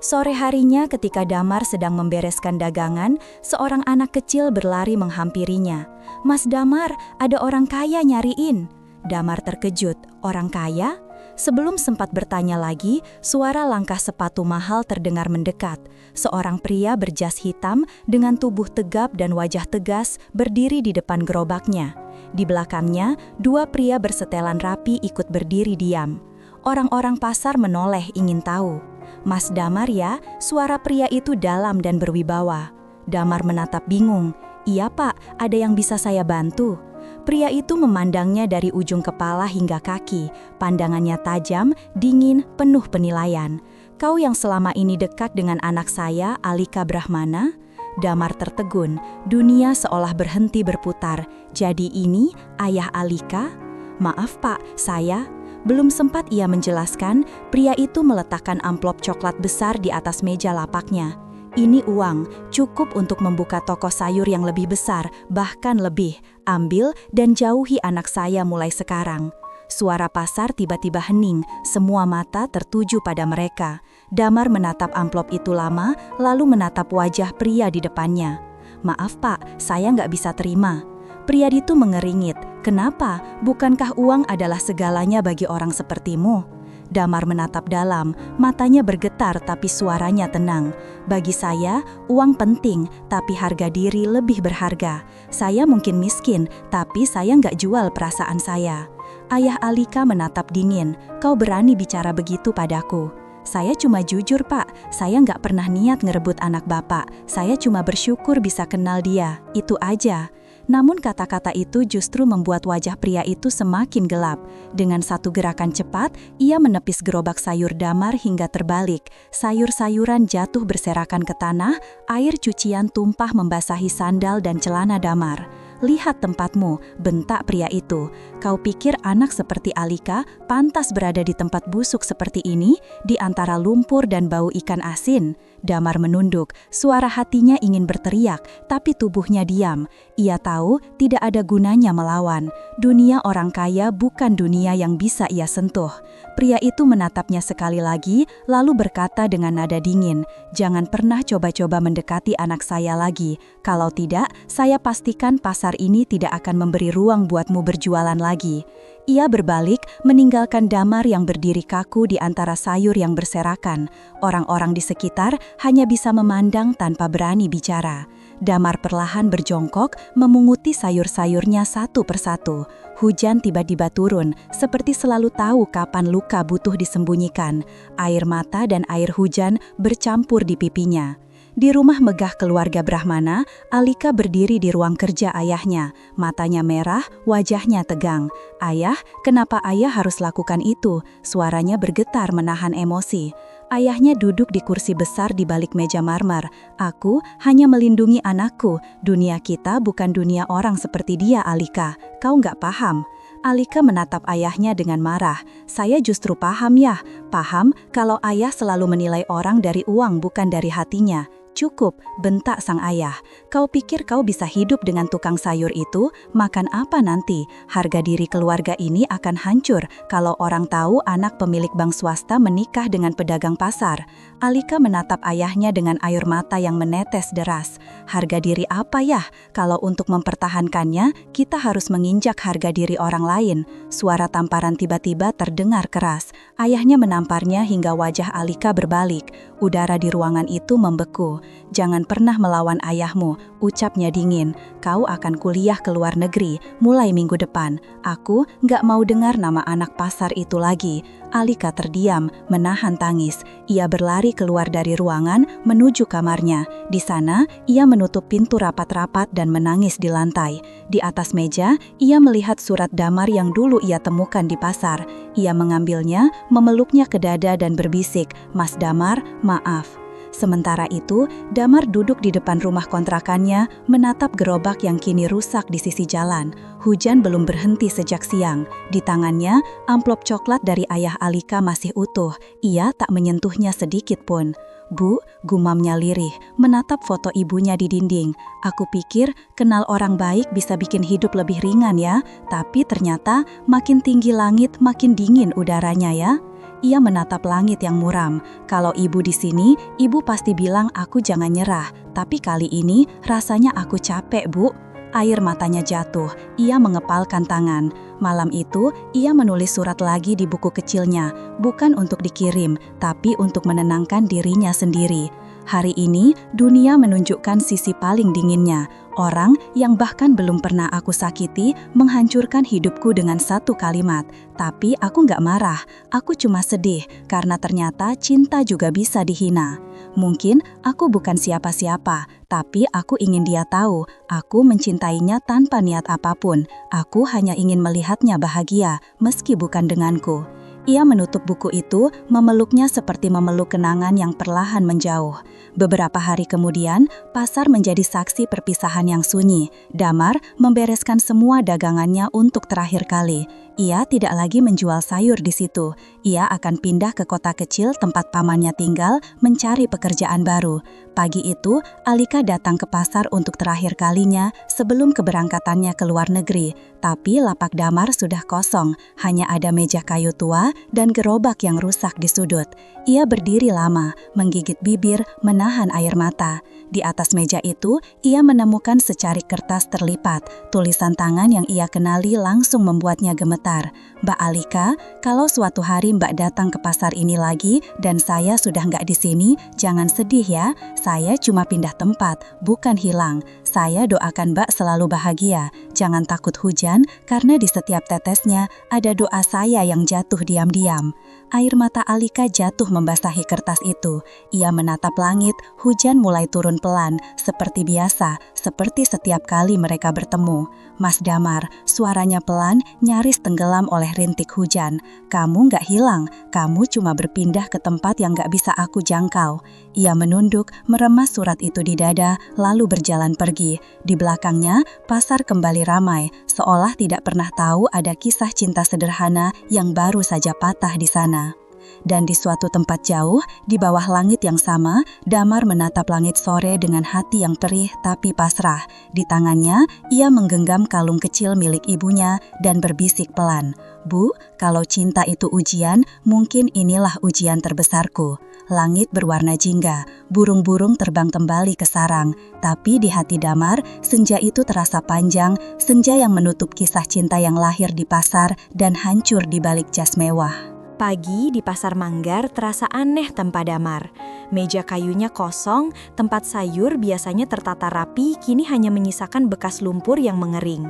Sore harinya ketika Damar sedang membereskan dagangan, seorang anak kecil berlari menghampirinya. "Mas Damar, ada orang kaya nyariin." Damar terkejut, "Orang kaya?" Sebelum sempat bertanya lagi, suara langkah sepatu mahal terdengar mendekat. Seorang pria berjas hitam dengan tubuh tegap dan wajah tegas berdiri di depan gerobaknya. Di belakangnya, 2 pria bersetelan rapi ikut berdiri diam. Orang-orang pasar menoleh ingin tahu. "Mas Damar ya?" Suara pria itu dalam dan berwibawa. Damar menatap bingung. "Iya Pak, ada yang bisa saya bantu?" Pria itu memandangnya dari ujung kepala hingga kaki. Pandangannya tajam, dingin, penuh penilaian. "Kau yang selama ini dekat dengan anak saya, Alika Brahmana?" Damar tertegun. Dunia seolah berhenti berputar. "Jadi ini ayah Alika?" "Maaf Pak, saya..." Belum sempat ia menjelaskan, pria itu meletakkan amplop coklat besar di atas meja lapaknya. "Ini uang, cukup untuk membuka toko sayur yang lebih besar, bahkan lebih. Ambil dan jauhi anak saya mulai sekarang." Suara pasar tiba-tiba hening, semua mata tertuju pada mereka. Damar menatap amplop itu lama, lalu menatap wajah pria di depannya. "Maaf Pak, saya nggak bisa terima." Pria itu mengeringit. "Kenapa? Bukankah uang adalah segalanya bagi orang sepertimu?" Damar menatap dalam, matanya bergetar tapi suaranya tenang. "Bagi saya, uang penting, tapi harga diri lebih berharga. Saya mungkin miskin, tapi saya nggak jual perasaan saya." Ayah Alika menatap dingin. "Kau berani bicara begitu padaku?" Saya cuma jujur, Pak. Saya nggak pernah niat ngerebut anak Bapak. Saya cuma bersyukur bisa kenal dia. Itu aja. Namun kata-kata itu justru membuat wajah pria itu semakin gelap. Dengan satu gerakan cepat, ia menepis gerobak sayur Damar hingga terbalik. Sayur-sayuran jatuh berserakan ke tanah, air cucian tumpah membasahi sandal dan celana Damar. "Lihat tempatmu," bentak pria itu. "Kau pikir anak seperti Alika pantas berada di tempat busuk seperti ini, di antara lumpur dan bau ikan asin?" Damar menunduk, suara hatinya ingin berteriak, tapi tubuhnya diam. Ia tahu tidak ada gunanya melawan. Dunia orang kaya bukan dunia yang bisa ia sentuh. Pria itu menatapnya sekali lagi, lalu berkata dengan nada dingin, "Jangan pernah coba-coba mendekati anak saya lagi. Kalau tidak, saya pastikan pasar ini tidak akan memberi ruang buatmu berjualan lagi." Ia berbalik, meninggalkan Damar yang berdiri kaku di antara sayur yang berserakan. Orang-orang di sekitar hanya bisa memandang tanpa berani bicara. Damar perlahan berjongkok, memunguti sayur-sayurnya satu persatu. Hujan tiba-tiba turun, seperti selalu tahu kapan luka butuh disembunyikan. Air mata dan air hujan bercampur di pipinya. Di rumah megah keluarga Brahmana, Alika berdiri di ruang kerja ayahnya. Matanya merah, wajahnya tegang. "Ayah, kenapa ayah harus lakukan itu?" Suaranya bergetar menahan emosi. Ayahnya duduk di kursi besar di balik meja marmer. "Aku hanya melindungi anakku. Dunia kita bukan dunia orang seperti dia, Alika. Kau nggak paham." Alika menatap ayahnya dengan marah. "Saya justru paham ya. Paham kalau ayah selalu menilai orang dari uang bukan dari hatinya." "Cukup," bentak sang ayah. "Kau pikir kau bisa hidup dengan tukang sayur itu? Makan apa nanti? Harga diri keluarga ini akan hancur kalau orang tahu anak pemilik bank swasta menikah dengan pedagang pasar." Alika menatap ayahnya dengan air mata yang menetes deras. "Harga diri apa ya? Kalau untuk mempertahankannya, kita harus menginjak harga diri orang lain." Suara tamparan tiba-tiba terdengar keras. Ayahnya menamparnya hingga wajah Alika berbalik. Udara di ruangan itu membeku. "Jangan pernah melawan ayahmu," ucapnya dingin. "Kau akan kuliah ke luar negeri mulai minggu depan. Aku nggak mau dengar nama anak pasar itu lagi." Alika terdiam, menahan tangis. Ia berlari keluar dari ruangan menuju kamarnya. Di sana, ia menutup pintu rapat-rapat dan menangis di lantai. Di atas meja, ia melihat surat Damar yang dulu ia temukan di pasar. Ia mengambilnya, memeluknya ke dada dan berbisik, "Mas Damar, maaf." Sementara itu, Damar duduk di depan rumah kontrakannya, menatap gerobak yang kini rusak di sisi jalan. Hujan belum berhenti sejak siang. Di tangannya, amplop coklat dari ayah Alika masih utuh. Ia tak menyentuhnya sedikit pun. "Bu," gumamnya lirih, menatap foto ibunya di dinding. "Aku pikir kenal orang baik bisa bikin hidup lebih ringan ya, tapi ternyata makin tinggi langit makin dingin udaranya ya." Ia menatap langit yang muram. "Kalau ibu di sini, ibu pasti bilang aku jangan nyerah. Tapi kali ini rasanya aku capek, Bu." Air matanya jatuh. Ia mengepalkan tangan. Malam itu, ia menulis surat lagi di buku kecilnya. Bukan untuk dikirim, tapi untuk menenangkan dirinya sendiri. Hari ini, dunia menunjukkan sisi paling dinginnya. Orang yang bahkan belum pernah aku sakiti menghancurkan hidupku dengan satu kalimat. Tapi aku nggak marah, aku cuma sedih karena ternyata cinta juga bisa dihina. Mungkin aku bukan siapa-siapa, tapi aku ingin dia tahu, aku mencintainya tanpa niat apapun. Aku hanya ingin melihatnya bahagia, meski bukan denganku. Ia menutup buku itu, memeluknya seperti memeluk kenangan yang perlahan menjauh. Beberapa hari kemudian, pasar menjadi saksi perpisahan yang sunyi. Damar membereskan semua dagangannya untuk terakhir kali. Ia tidak lagi menjual sayur di situ. Ia akan pindah ke kota kecil tempat pamannya tinggal, mencari pekerjaan baru. Pagi itu, Alika datang ke pasar untuk terakhir kalinya sebelum keberangkatannya ke luar negeri. Tapi lapak Damar sudah kosong, hanya ada meja kayu tua dan gerobak yang rusak di sudut. Ia berdiri lama, menggigit bibir, menahan air mata. Di atas meja itu, ia menemukan secarik kertas terlipat. Tulisan tangan yang ia kenali langsung membuatnya gemetar. "Mbak Alika, kalau suatu hari Mbak datang ke pasar ini lagi dan saya sudah nggak di sini, jangan sedih ya. Saya cuma pindah tempat, bukan hilang. Saya doakan Mbak selalu bahagia, jangan takut hujan karena di setiap tetesnya ada doa saya yang jatuh diam-diam. Air mata Alika jatuh membasahi kertas itu. Ia menatap langit, hujan mulai turun pelan, seperti biasa, seperti setiap kali mereka bertemu. Mas Damar, suaranya pelan, nyaris tenggelam oleh rintik hujan. Kamu nggak hilang, kamu cuma berpindah ke tempat yang nggak bisa aku jangkau. Ia menunduk, meremas surat itu di dada, lalu berjalan pergi. Di belakangnya, pasar kembali ramai, seolah tidak pernah tahu ada kisah cinta sederhana yang baru saja patah di sana. Dan di suatu tempat jauh, di bawah langit yang sama, Damar menatap langit sore dengan hati yang perih tapi pasrah. Di tangannya, ia menggenggam kalung kecil milik ibunya dan berbisik pelan, "Bu, kalau cinta itu ujian, mungkin inilah ujian terbesarku." Langit berwarna jingga, burung-burung terbang kembali ke sarang. Tapi di hati Damar, senja itu terasa panjang, senja yang menutup kisah cinta yang lahir di pasar dan hancur di balik jas mewah. Pagi di Pasar Manggar terasa aneh tanpa Damar. Meja kayunya kosong, tempat sayur biasanya tertata rapi kini hanya menyisakan bekas lumpur yang mengering.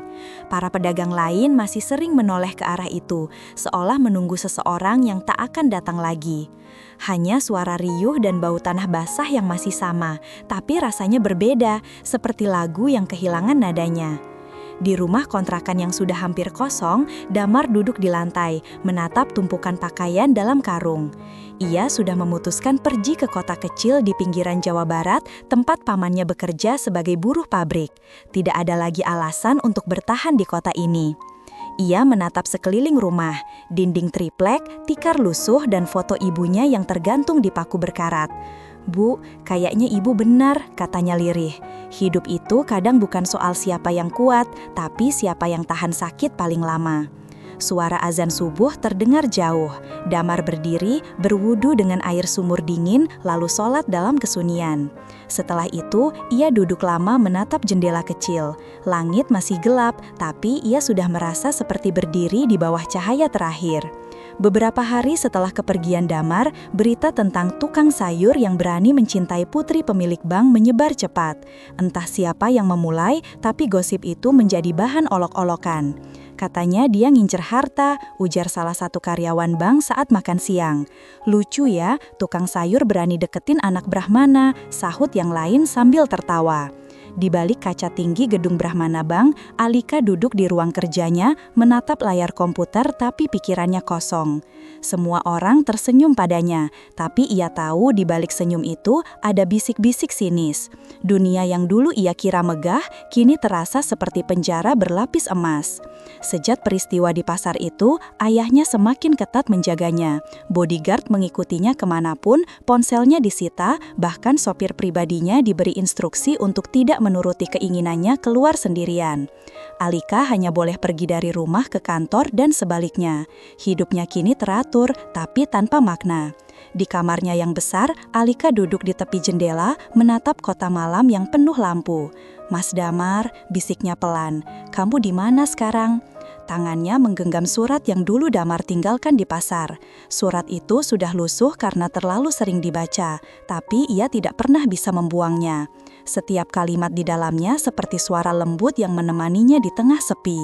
Para pedagang lain masih sering menoleh ke arah itu, seolah menunggu seseorang yang tak akan datang lagi. Hanya suara riuh dan bau tanah basah yang masih sama, tapi rasanya berbeda, seperti lagu yang kehilangan nadanya. Di rumah kontrakan yang sudah hampir kosong, Damar duduk di lantai, menatap tumpukan pakaian dalam karung. Ia sudah memutuskan pergi ke kota kecil di pinggiran Jawa Barat, tempat pamannya bekerja sebagai buruh pabrik. Tidak ada lagi alasan untuk bertahan di kota ini. Ia menatap sekeliling rumah, dinding triplek, tikar lusuh dan foto ibunya yang tergantung di paku berkarat. "Bu, kayaknya ibu benar," katanya lirih. "Hidup itu kadang bukan soal siapa yang kuat, tapi siapa yang tahan sakit paling lama." Suara azan subuh terdengar jauh. Damar berdiri, berwudu dengan air sumur dingin, lalu sholat dalam kesunyian. Setelah itu, ia duduk lama menatap jendela kecil. Langit masih gelap, tapi ia sudah merasa seperti berdiri di bawah cahaya terakhir. Beberapa hari setelah kepergian Damar, berita tentang tukang sayur yang berani mencintai putri pemilik bank menyebar cepat. Entah siapa yang memulai, tapi gosip itu menjadi bahan olok-olokan. Katanya dia ngincer harta, ujar salah satu karyawan bank saat makan siang. "Lucu ya, tukang sayur berani deketin anak Brahmana," sahut yang lain sambil tertawa. Di balik kaca tinggi gedung Brahmana Bank, Alika duduk di ruang kerjanya, menatap layar komputer tapi pikirannya kosong. Semua orang tersenyum padanya, tapi ia tahu di balik senyum itu ada bisik-bisik sinis. Dunia yang dulu ia kira megah, kini terasa seperti penjara berlapis emas. Sejak peristiwa di pasar itu, ayahnya semakin ketat menjaganya. Bodyguard mengikutinya kemanapun, ponselnya disita, bahkan sopir pribadinya diberi instruksi untuk tidak menuruti keinginannya keluar sendirian. Alika hanya boleh pergi dari rumah ke kantor dan sebaliknya. Hidupnya kini teratur, tapi tanpa makna. Di kamarnya yang besar, Alika duduk di tepi jendela, menatap kota malam yang penuh lampu. "Mas Damar," bisiknya pelan, "kamu di mana sekarang?" Tangannya menggenggam surat yang dulu Damar tinggalkan di pasar. Surat itu sudah lusuh karena terlalu sering dibaca, tapi ia tidak pernah bisa membuangnya. Setiap kalimat di dalamnya seperti suara lembut yang menemaninya di tengah sepi.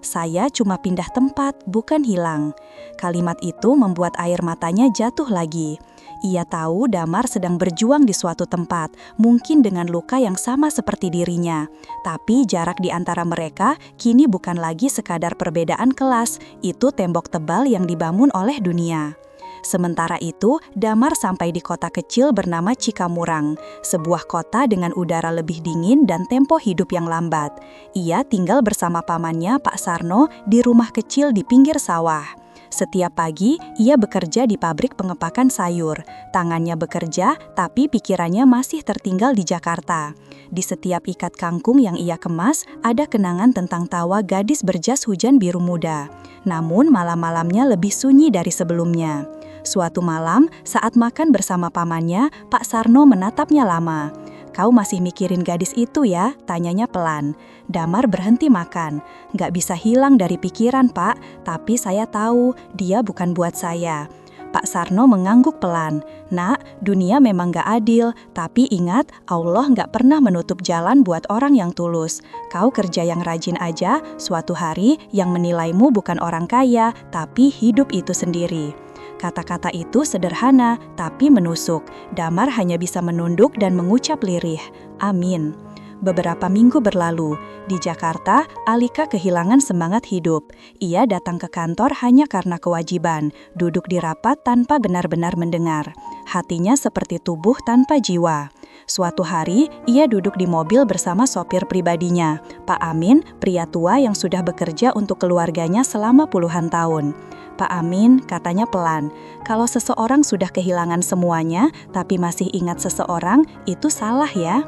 "Saya cuma pindah tempat, bukan hilang." Kalimat itu membuat air matanya jatuh lagi. Ia tahu Damar sedang berjuang di suatu tempat, mungkin dengan luka yang sama seperti dirinya. Tapi jarak di antara mereka kini bukan lagi sekadar perbedaan kelas, itu tembok tebal yang dibangun oleh dunia. Sementara itu, Damar sampai di kota kecil bernama Cikamurang, sebuah kota dengan udara lebih dingin dan tempo hidup yang lambat. Ia tinggal bersama pamannya Pak Sarno di rumah kecil di pinggir sawah. Setiap pagi, ia bekerja di pabrik pengepakan sayur. Tangannya bekerja, tapi pikirannya masih tertinggal di Jakarta. Di setiap ikat kangkung yang ia kemas, ada kenangan tentang tawa gadis berjas hujan biru muda. Namun malam-malamnya lebih sunyi dari sebelumnya. Suatu malam, saat makan bersama pamannya, Pak Sarno menatapnya lama. "Kau masih mikirin gadis itu ya?" tanyanya pelan. Damar berhenti makan. "Gak bisa hilang dari pikiran, Pak, tapi saya tahu dia bukan buat saya." Pak Sarno mengangguk pelan. "Nak, dunia memang gak adil, tapi ingat Allah gak pernah menutup jalan buat orang yang tulus. Kau kerja yang rajin aja, suatu hari yang menilaimu bukan orang kaya, tapi hidup itu sendiri." Kata-kata itu sederhana, tapi menusuk. Damar hanya bisa menunduk dan mengucap lirih, "Amin." Beberapa minggu berlalu, di Jakarta, Alika kehilangan semangat hidup. Ia datang ke kantor hanya karena kewajiban, duduk di rapat tanpa benar-benar mendengar. Hatinya seperti tubuh tanpa jiwa. Suatu hari, ia duduk di mobil bersama sopir pribadinya, Pak Amin, pria tua yang sudah bekerja untuk keluarganya selama puluhan tahun. "Pak Amin," katanya pelan, "kalau seseorang sudah kehilangan semuanya, tapi masih ingat seseorang, itu salah ya."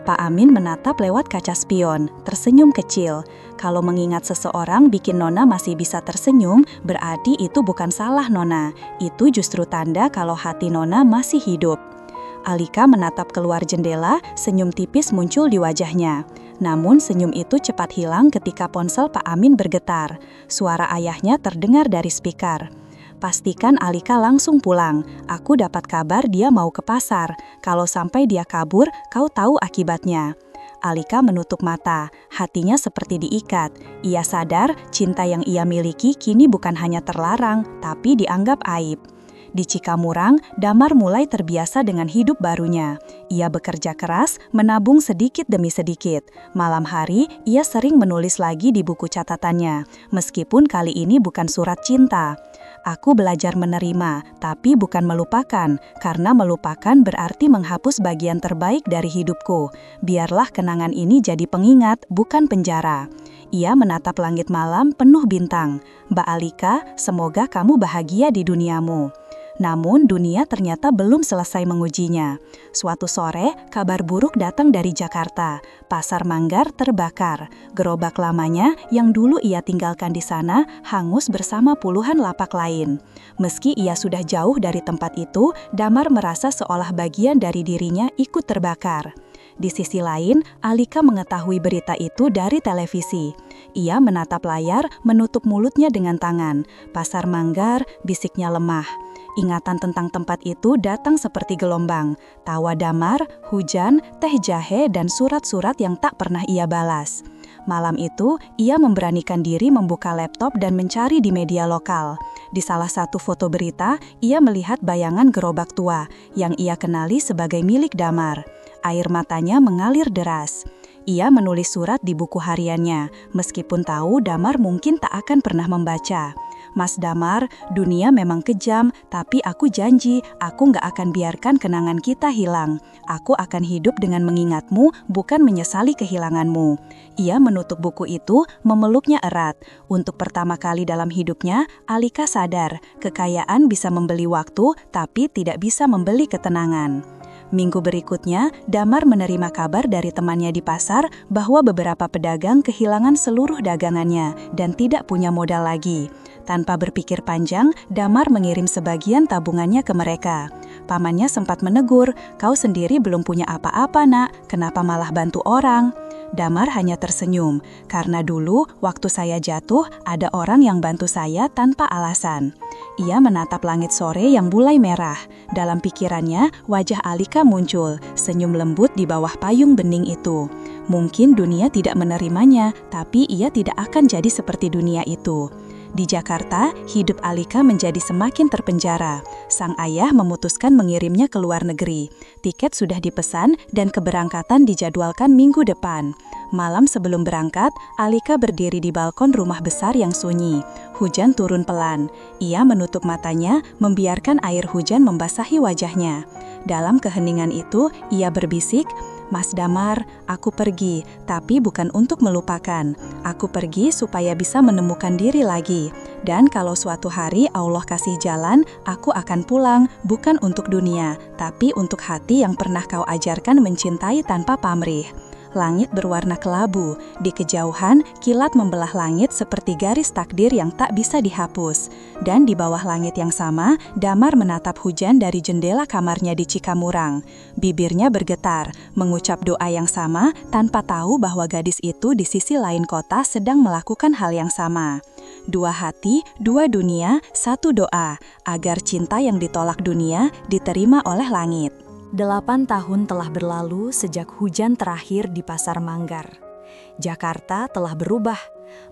Pak Amin menatap lewat kaca spion, tersenyum kecil. "Kalau mengingat seseorang bikin Nona masih bisa tersenyum, berarti itu bukan salah Nona. Itu justru tanda kalau hati Nona masih hidup." Alika menatap keluar jendela, senyum tipis muncul di wajahnya. Namun senyum itu cepat hilang ketika ponsel Pak Amin bergetar. Suara ayahnya terdengar dari spikar. "Pastikan Alika langsung pulang. Aku dapat kabar dia mau ke pasar. Kalau sampai dia kabur, kau tahu akibatnya." Alika menutup mata, hatinya seperti diikat. Ia sadar cinta yang ia miliki kini bukan hanya terlarang, tapi dianggap aib. Di Cikamurang, Damar mulai terbiasa dengan hidup barunya. Ia bekerja keras, menabung sedikit demi sedikit. Malam hari, ia sering menulis lagi di buku catatannya, meskipun kali ini bukan surat cinta. "Aku belajar menerima, tapi bukan melupakan, karena melupakan berarti menghapus bagian terbaik dari hidupku. Biarlah kenangan ini jadi pengingat, bukan penjara." Ia menatap langit malam penuh bintang. "Mbak Alika, semoga kamu bahagia di duniamu." Namun dunia ternyata belum selesai mengujinya. Suatu sore, kabar buruk datang dari Jakarta. Pasar Manggar terbakar. Gerobak lamanya yang dulu ia tinggalkan di sana hangus bersama puluhan lapak lain. Meski ia sudah jauh dari tempat itu, Damar merasa seolah bagian dari dirinya ikut terbakar. Di sisi lain, Alika mengetahui berita itu dari televisi. Ia menatap layar, menutup mulutnya dengan tangan. Pasar Manggar, bisiknya lemah. Ingatan tentang tempat itu datang seperti gelombang. Tawa Damar, hujan, teh jahe, dan surat-surat yang tak pernah ia balas. Malam itu, ia memberanikan diri membuka laptop dan mencari di media lokal. Di salah satu foto berita, ia melihat bayangan gerobak tua yang ia kenali sebagai milik Damar. Air matanya mengalir deras. Ia menulis surat di buku hariannya, meskipun tahu Damar mungkin tak akan pernah membaca. "Mas Damar, dunia memang kejam, tapi aku janji aku nggak akan biarkan kenangan kita hilang. Aku akan hidup dengan mengingatmu, bukan menyesali kehilanganmu." Ia menutup buku itu, memeluknya erat. Untuk pertama kali dalam hidupnya, Alika sadar kekayaan bisa membeli waktu, tapi tidak bisa membeli ketenangan. Minggu berikutnya, Damar menerima kabar dari temannya di pasar bahwa beberapa pedagang kehilangan seluruh dagangannya dan tidak punya modal lagi. Tanpa berpikir panjang, Damar mengirim sebagian tabungannya ke mereka. Pamannya sempat menegur, "Kau sendiri belum punya apa-apa, Nak. Kenapa malah bantu orang?" Damar hanya tersenyum, "Karena dulu waktu saya jatuh, ada orang yang bantu saya tanpa alasan." Ia menatap langit sore yang mulai merah. Dalam pikirannya, wajah Alika muncul, senyum lembut di bawah payung bening itu. Mungkin dunia tidak menerimanya, tapi ia tidak akan jadi seperti dunia itu. Di Jakarta, hidup Alika menjadi semakin terpenjara. Sang ayah memutuskan mengirimnya ke luar negeri. Tiket sudah dipesan dan keberangkatan dijadwalkan minggu depan. Malam sebelum berangkat, Alika berdiri di balkon rumah besar yang sunyi. Hujan turun pelan. Ia menutup matanya, membiarkan air hujan membasahi wajahnya. Dalam keheningan itu, ia berbisik, "Mas Damar, aku pergi, tapi bukan untuk melupakan. Aku pergi supaya bisa menemukan diri lagi. Dan kalau suatu hari Allah kasih jalan, aku akan pulang, bukan untuk dunia, tapi untuk hati yang pernah kau ajarkan mencintai tanpa pamrih." Langit berwarna kelabu. Di kejauhan, kilat membelah langit seperti garis takdir yang tak bisa dihapus. Dan di bawah langit yang sama, Damar menatap hujan dari jendela kamarnya di Cikamurang. Bibirnya bergetar, mengucap doa yang sama tanpa tahu bahwa gadis itu di sisi lain kota sedang melakukan hal yang sama. dua hati, dua dunia, satu doa, agar cinta yang ditolak dunia diterima oleh langit. 8 tahun telah berlalu sejak hujan terakhir di Pasar Manggar. Jakarta telah berubah.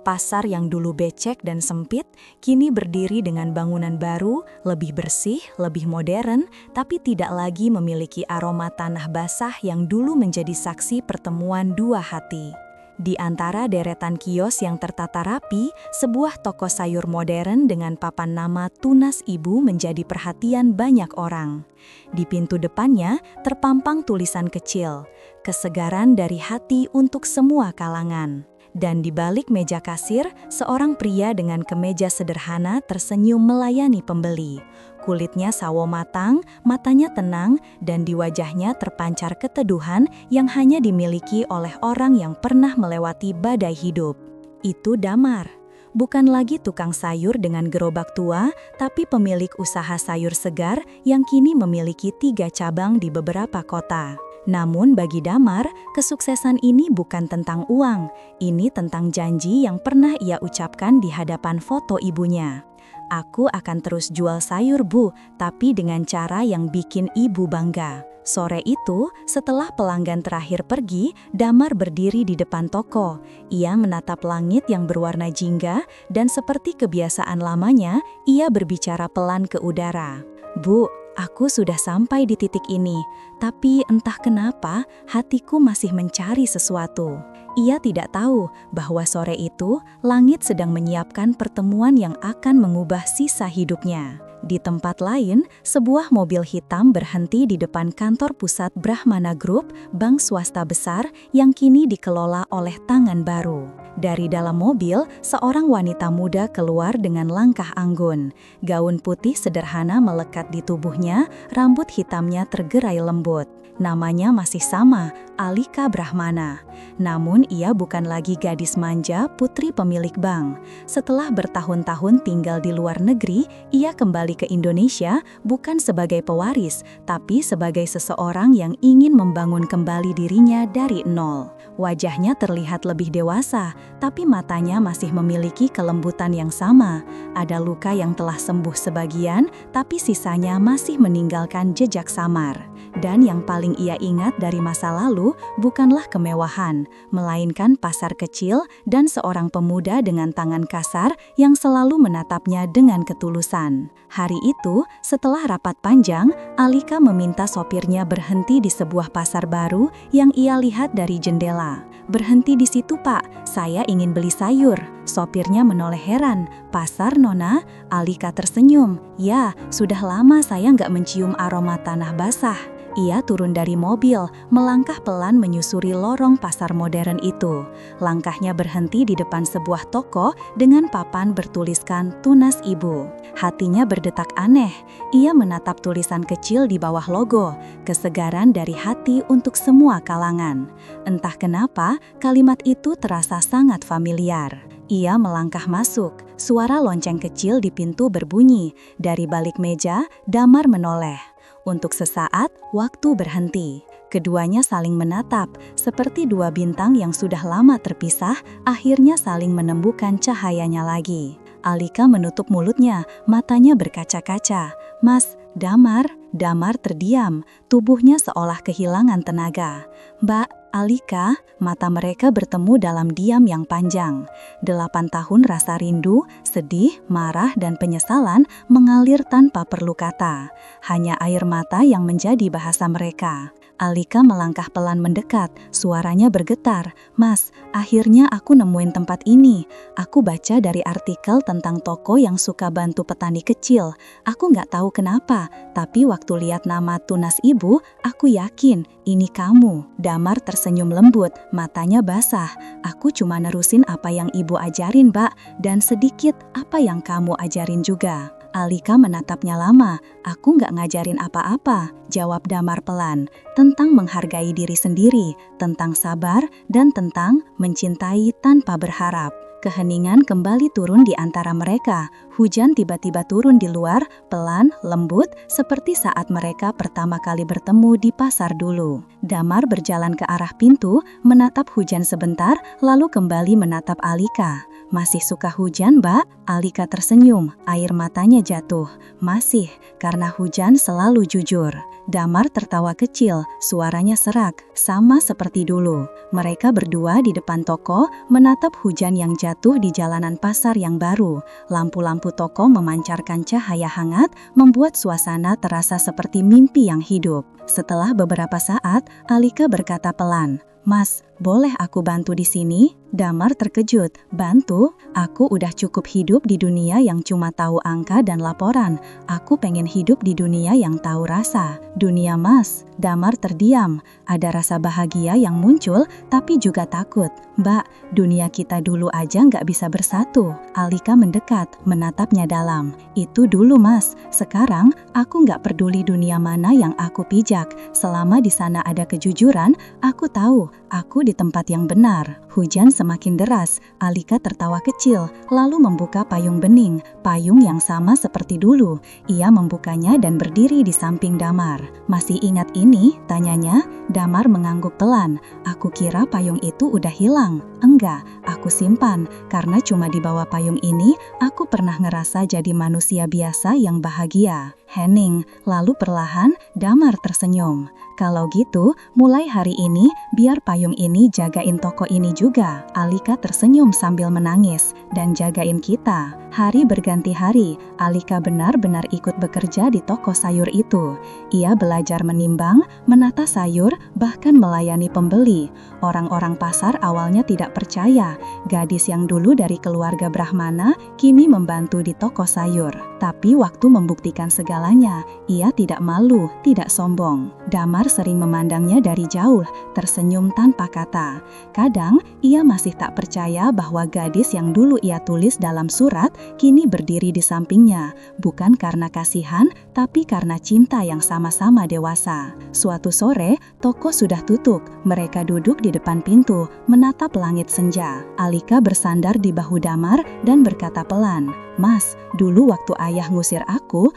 Pasar yang dulu becek dan sempit, kini berdiri dengan bangunan baru, lebih bersih, lebih modern, tapi tidak lagi memiliki aroma tanah basah yang dulu menjadi saksi pertemuan dua hati. Di antara deretan kios yang tertata rapi, sebuah toko sayur modern dengan papan nama Tunas Ibu menjadi perhatian banyak orang. Di pintu depannya terpampang tulisan kecil, "Kesegaran dari hati untuk semua kalangan." Dan di balik meja kasir, seorang pria dengan kemeja sederhana tersenyum melayani pembeli. Kulitnya sawo matang, matanya tenang, dan di wajahnya terpancar keteduhan yang hanya dimiliki oleh orang yang pernah melewati badai hidup. Itu Damar. Bukan lagi tukang sayur dengan gerobak tua, tapi pemilik usaha sayur segar yang kini memiliki 3 cabang di beberapa kota. Namun bagi Damar, kesuksesan ini bukan tentang uang, ini tentang janji yang pernah ia ucapkan di hadapan foto ibunya. "Aku akan terus jual sayur, Bu, tapi dengan cara yang bikin ibu bangga." Sore itu, setelah pelanggan terakhir pergi, Damar berdiri di depan toko. Ia menatap langit yang berwarna jingga, dan seperti kebiasaan lamanya, ia berbicara pelan ke udara. "Bu, aku sudah sampai di titik ini, tapi entah kenapa hatiku masih mencari sesuatu." Ia tidak tahu bahwa sore itu langit sedang menyiapkan pertemuan yang akan mengubah sisa hidupnya. Di tempat lain, sebuah mobil hitam berhenti di depan kantor pusat Brahmana Group, bank swasta besar yang kini dikelola oleh tangan baru. Dari dalam mobil, seorang wanita muda keluar dengan langkah anggun. Gaun putih sederhana melekat di tubuhnya, rambut hitamnya tergerai lembut. Namanya masih sama, Alika Brahmana. Namun ia bukan lagi gadis manja, putri pemilik bank. Setelah bertahun-tahun tinggal di luar negeri, ia kembali ke Indonesia bukan sebagai pewaris, tapi sebagai seseorang yang ingin membangun kembali dirinya dari nol. Wajahnya terlihat lebih dewasa, tapi matanya masih memiliki kelembutan yang sama. Ada luka yang telah sembuh sebagian, tapi sisanya masih meninggalkan jejak samar. Dan yang paling ia ingat dari masa lalu bukanlah kemewahan, melainkan pasar kecil dan seorang pemuda dengan tangan kasar yang selalu menatapnya dengan ketulusan. Hari itu, setelah rapat panjang, Alika meminta sopirnya berhenti di sebuah pasar baru yang ia lihat dari jendela. "Berhenti di situ, Pak, saya ingin beli sayur." Sopirnya menoleh heran. "Pasar, Nona?" Alika tersenyum. "Ya, sudah lama saya nggak mencium aroma tanah basah." Ia turun dari mobil, melangkah pelan menyusuri lorong pasar modern itu. Langkahnya berhenti di depan sebuah toko dengan papan bertuliskan Tunas Ibu. Hatinya berdetak aneh. Ia menatap tulisan kecil di bawah logo, "Kesegaran dari hati untuk semua kalangan." Entah kenapa, kalimat itu terasa sangat familiar. Ia melangkah masuk. Suara lonceng kecil di pintu berbunyi. Dari balik meja, Damar menoleh. Untuk sesaat, waktu berhenti. Keduanya saling menatap, seperti dua bintang yang sudah lama terpisah, akhirnya saling menemukan cahayanya lagi. Alika menutup mulutnya, matanya berkaca-kaca. "Mas, Damar." Damar terdiam, tubuhnya seolah kehilangan tenaga. "Mbak, Alika." Mata mereka bertemu dalam diam yang panjang. 8 tahun rasa rindu, sedih, marah, dan penyesalan mengalir tanpa perlu kata. Hanya air mata yang menjadi bahasa mereka. Alika melangkah pelan mendekat, suaranya bergetar. "Mas, akhirnya aku nemuin tempat ini. Aku baca dari artikel tentang toko yang suka bantu petani kecil. Aku nggak tahu kenapa, tapi waktu lihat nama Tunas Ibu, aku yakin ini kamu." Damar tersenyum lembut, matanya basah. "Aku cuma nerusin apa yang ibu ajarin, Mbak, dan sedikit apa yang kamu ajarin juga." Alika menatapnya lama. "Aku nggak ngajarin apa-apa," jawab Damar pelan. "Tentang menghargai diri sendiri, tentang sabar, dan tentang mencintai tanpa berharap." Keheningan kembali turun di antara mereka. Hujan tiba-tiba turun di luar, pelan, lembut, seperti saat mereka pertama kali bertemu di pasar dulu. Damar berjalan ke arah pintu, menatap hujan sebentar, lalu kembali menatap Alika. Masih suka hujan, Mbak? Alika tersenyum, air matanya jatuh. Masih, karena hujan selalu jujur. Damar tertawa kecil, suaranya serak, sama seperti dulu. Mereka berdua di depan toko, menatap hujan yang jatuh di jalanan pasar yang baru. Lampu-lampu toko memancarkan cahaya hangat, membuat suasana terasa seperti mimpi yang hidup. Setelah beberapa saat, Alika berkata pelan, "Mas, boleh aku bantu di sini?" Damar terkejut. "Bantu? Aku udah cukup hidup di dunia yang cuma tahu angka dan laporan. Aku pengen hidup di dunia yang tahu rasa." "Dunia, Mas." Damar terdiam. Ada rasa bahagia yang muncul, tapi juga takut. "Mbak, dunia kita dulu aja nggak bisa bersatu." Alika mendekat, menatapnya dalam. "Itu dulu, Mas. Sekarang, aku nggak peduli dunia mana yang aku pijak. Selama di sana ada kejujuran, aku tahu aku di tempat yang benar." Hujan semakin deras. Alika tertawa kecil, lalu membuka payung bening, payung yang sama seperti dulu. Ia membukanya dan berdiri di samping Damar. "Masih ingat ini?" tanyanya. Damar mengangguk pelan. "Aku kira payung itu udah hilang." "Enggak, aku simpan. Karena cuma di bawah payung ini, aku pernah ngerasa jadi manusia biasa yang bahagia." Hening, lalu perlahan Damar tersenyum. "Kalau gitu, mulai hari ini, biar payung ini jagain toko ini juga." Alika tersenyum sambil menangis. "Dan jagain kita." Hari berganti hari, Alika benar-benar ikut bekerja di toko sayur itu. Ia belajar menimbang, menata sayur, bahkan melayani pembeli. Orang-orang pasar awalnya tidak percaya, gadis yang dulu dari keluarga Brahmana kini membantu di toko sayur. Tapi waktu membuktikan segalanya, ia tidak malu, tidak sombong. Damar sering memandangnya dari jauh, tersenyum tanpa kata. Kadang, ia masih tak percaya bahwa gadis yang dulu ia tulis dalam surat kini berdiri di sampingnya, bukan karena kasihan, tapi karena cinta yang sama-sama dewasa. Suatu sore, toko sudah tutup. Mereka duduk di depan pintu, menatap langit senja. Alika bersandar di bahu Damar dan berkata pelan, "Mas, dulu waktu ayah ngusir aku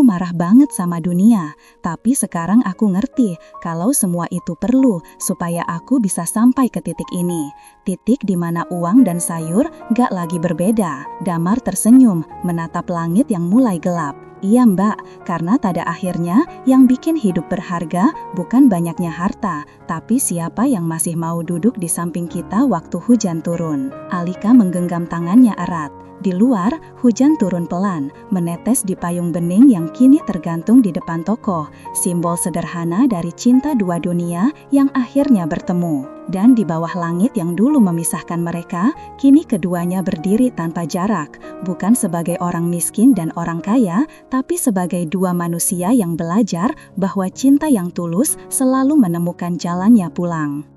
marah banget sama dunia. Tapi sekarang aku ngerti kalau semua itu perlu supaya aku bisa sampai ke titik ini. Titik di mana uang dan sayur gak lagi berbeda." Damar tersenyum, menatap langit yang mulai gelap. "Iya, Mbak, karena pada akhirnya yang bikin hidup berharga bukan banyaknya harta, tapi siapa yang masih mau duduk di samping kita waktu hujan turun." Alika menggenggam tangannya erat. Di luar, hujan turun pelan, menetes di payung bening yang kini tergantung di depan toko, simbol sederhana dari cinta dua dunia yang akhirnya bertemu. Dan di bawah langit yang dulu memisahkan mereka, kini keduanya berdiri tanpa jarak, bukan sebagai orang miskin dan orang kaya, tapi sebagai dua manusia yang belajar bahwa cinta yang tulus selalu menemukan jalannya pulang.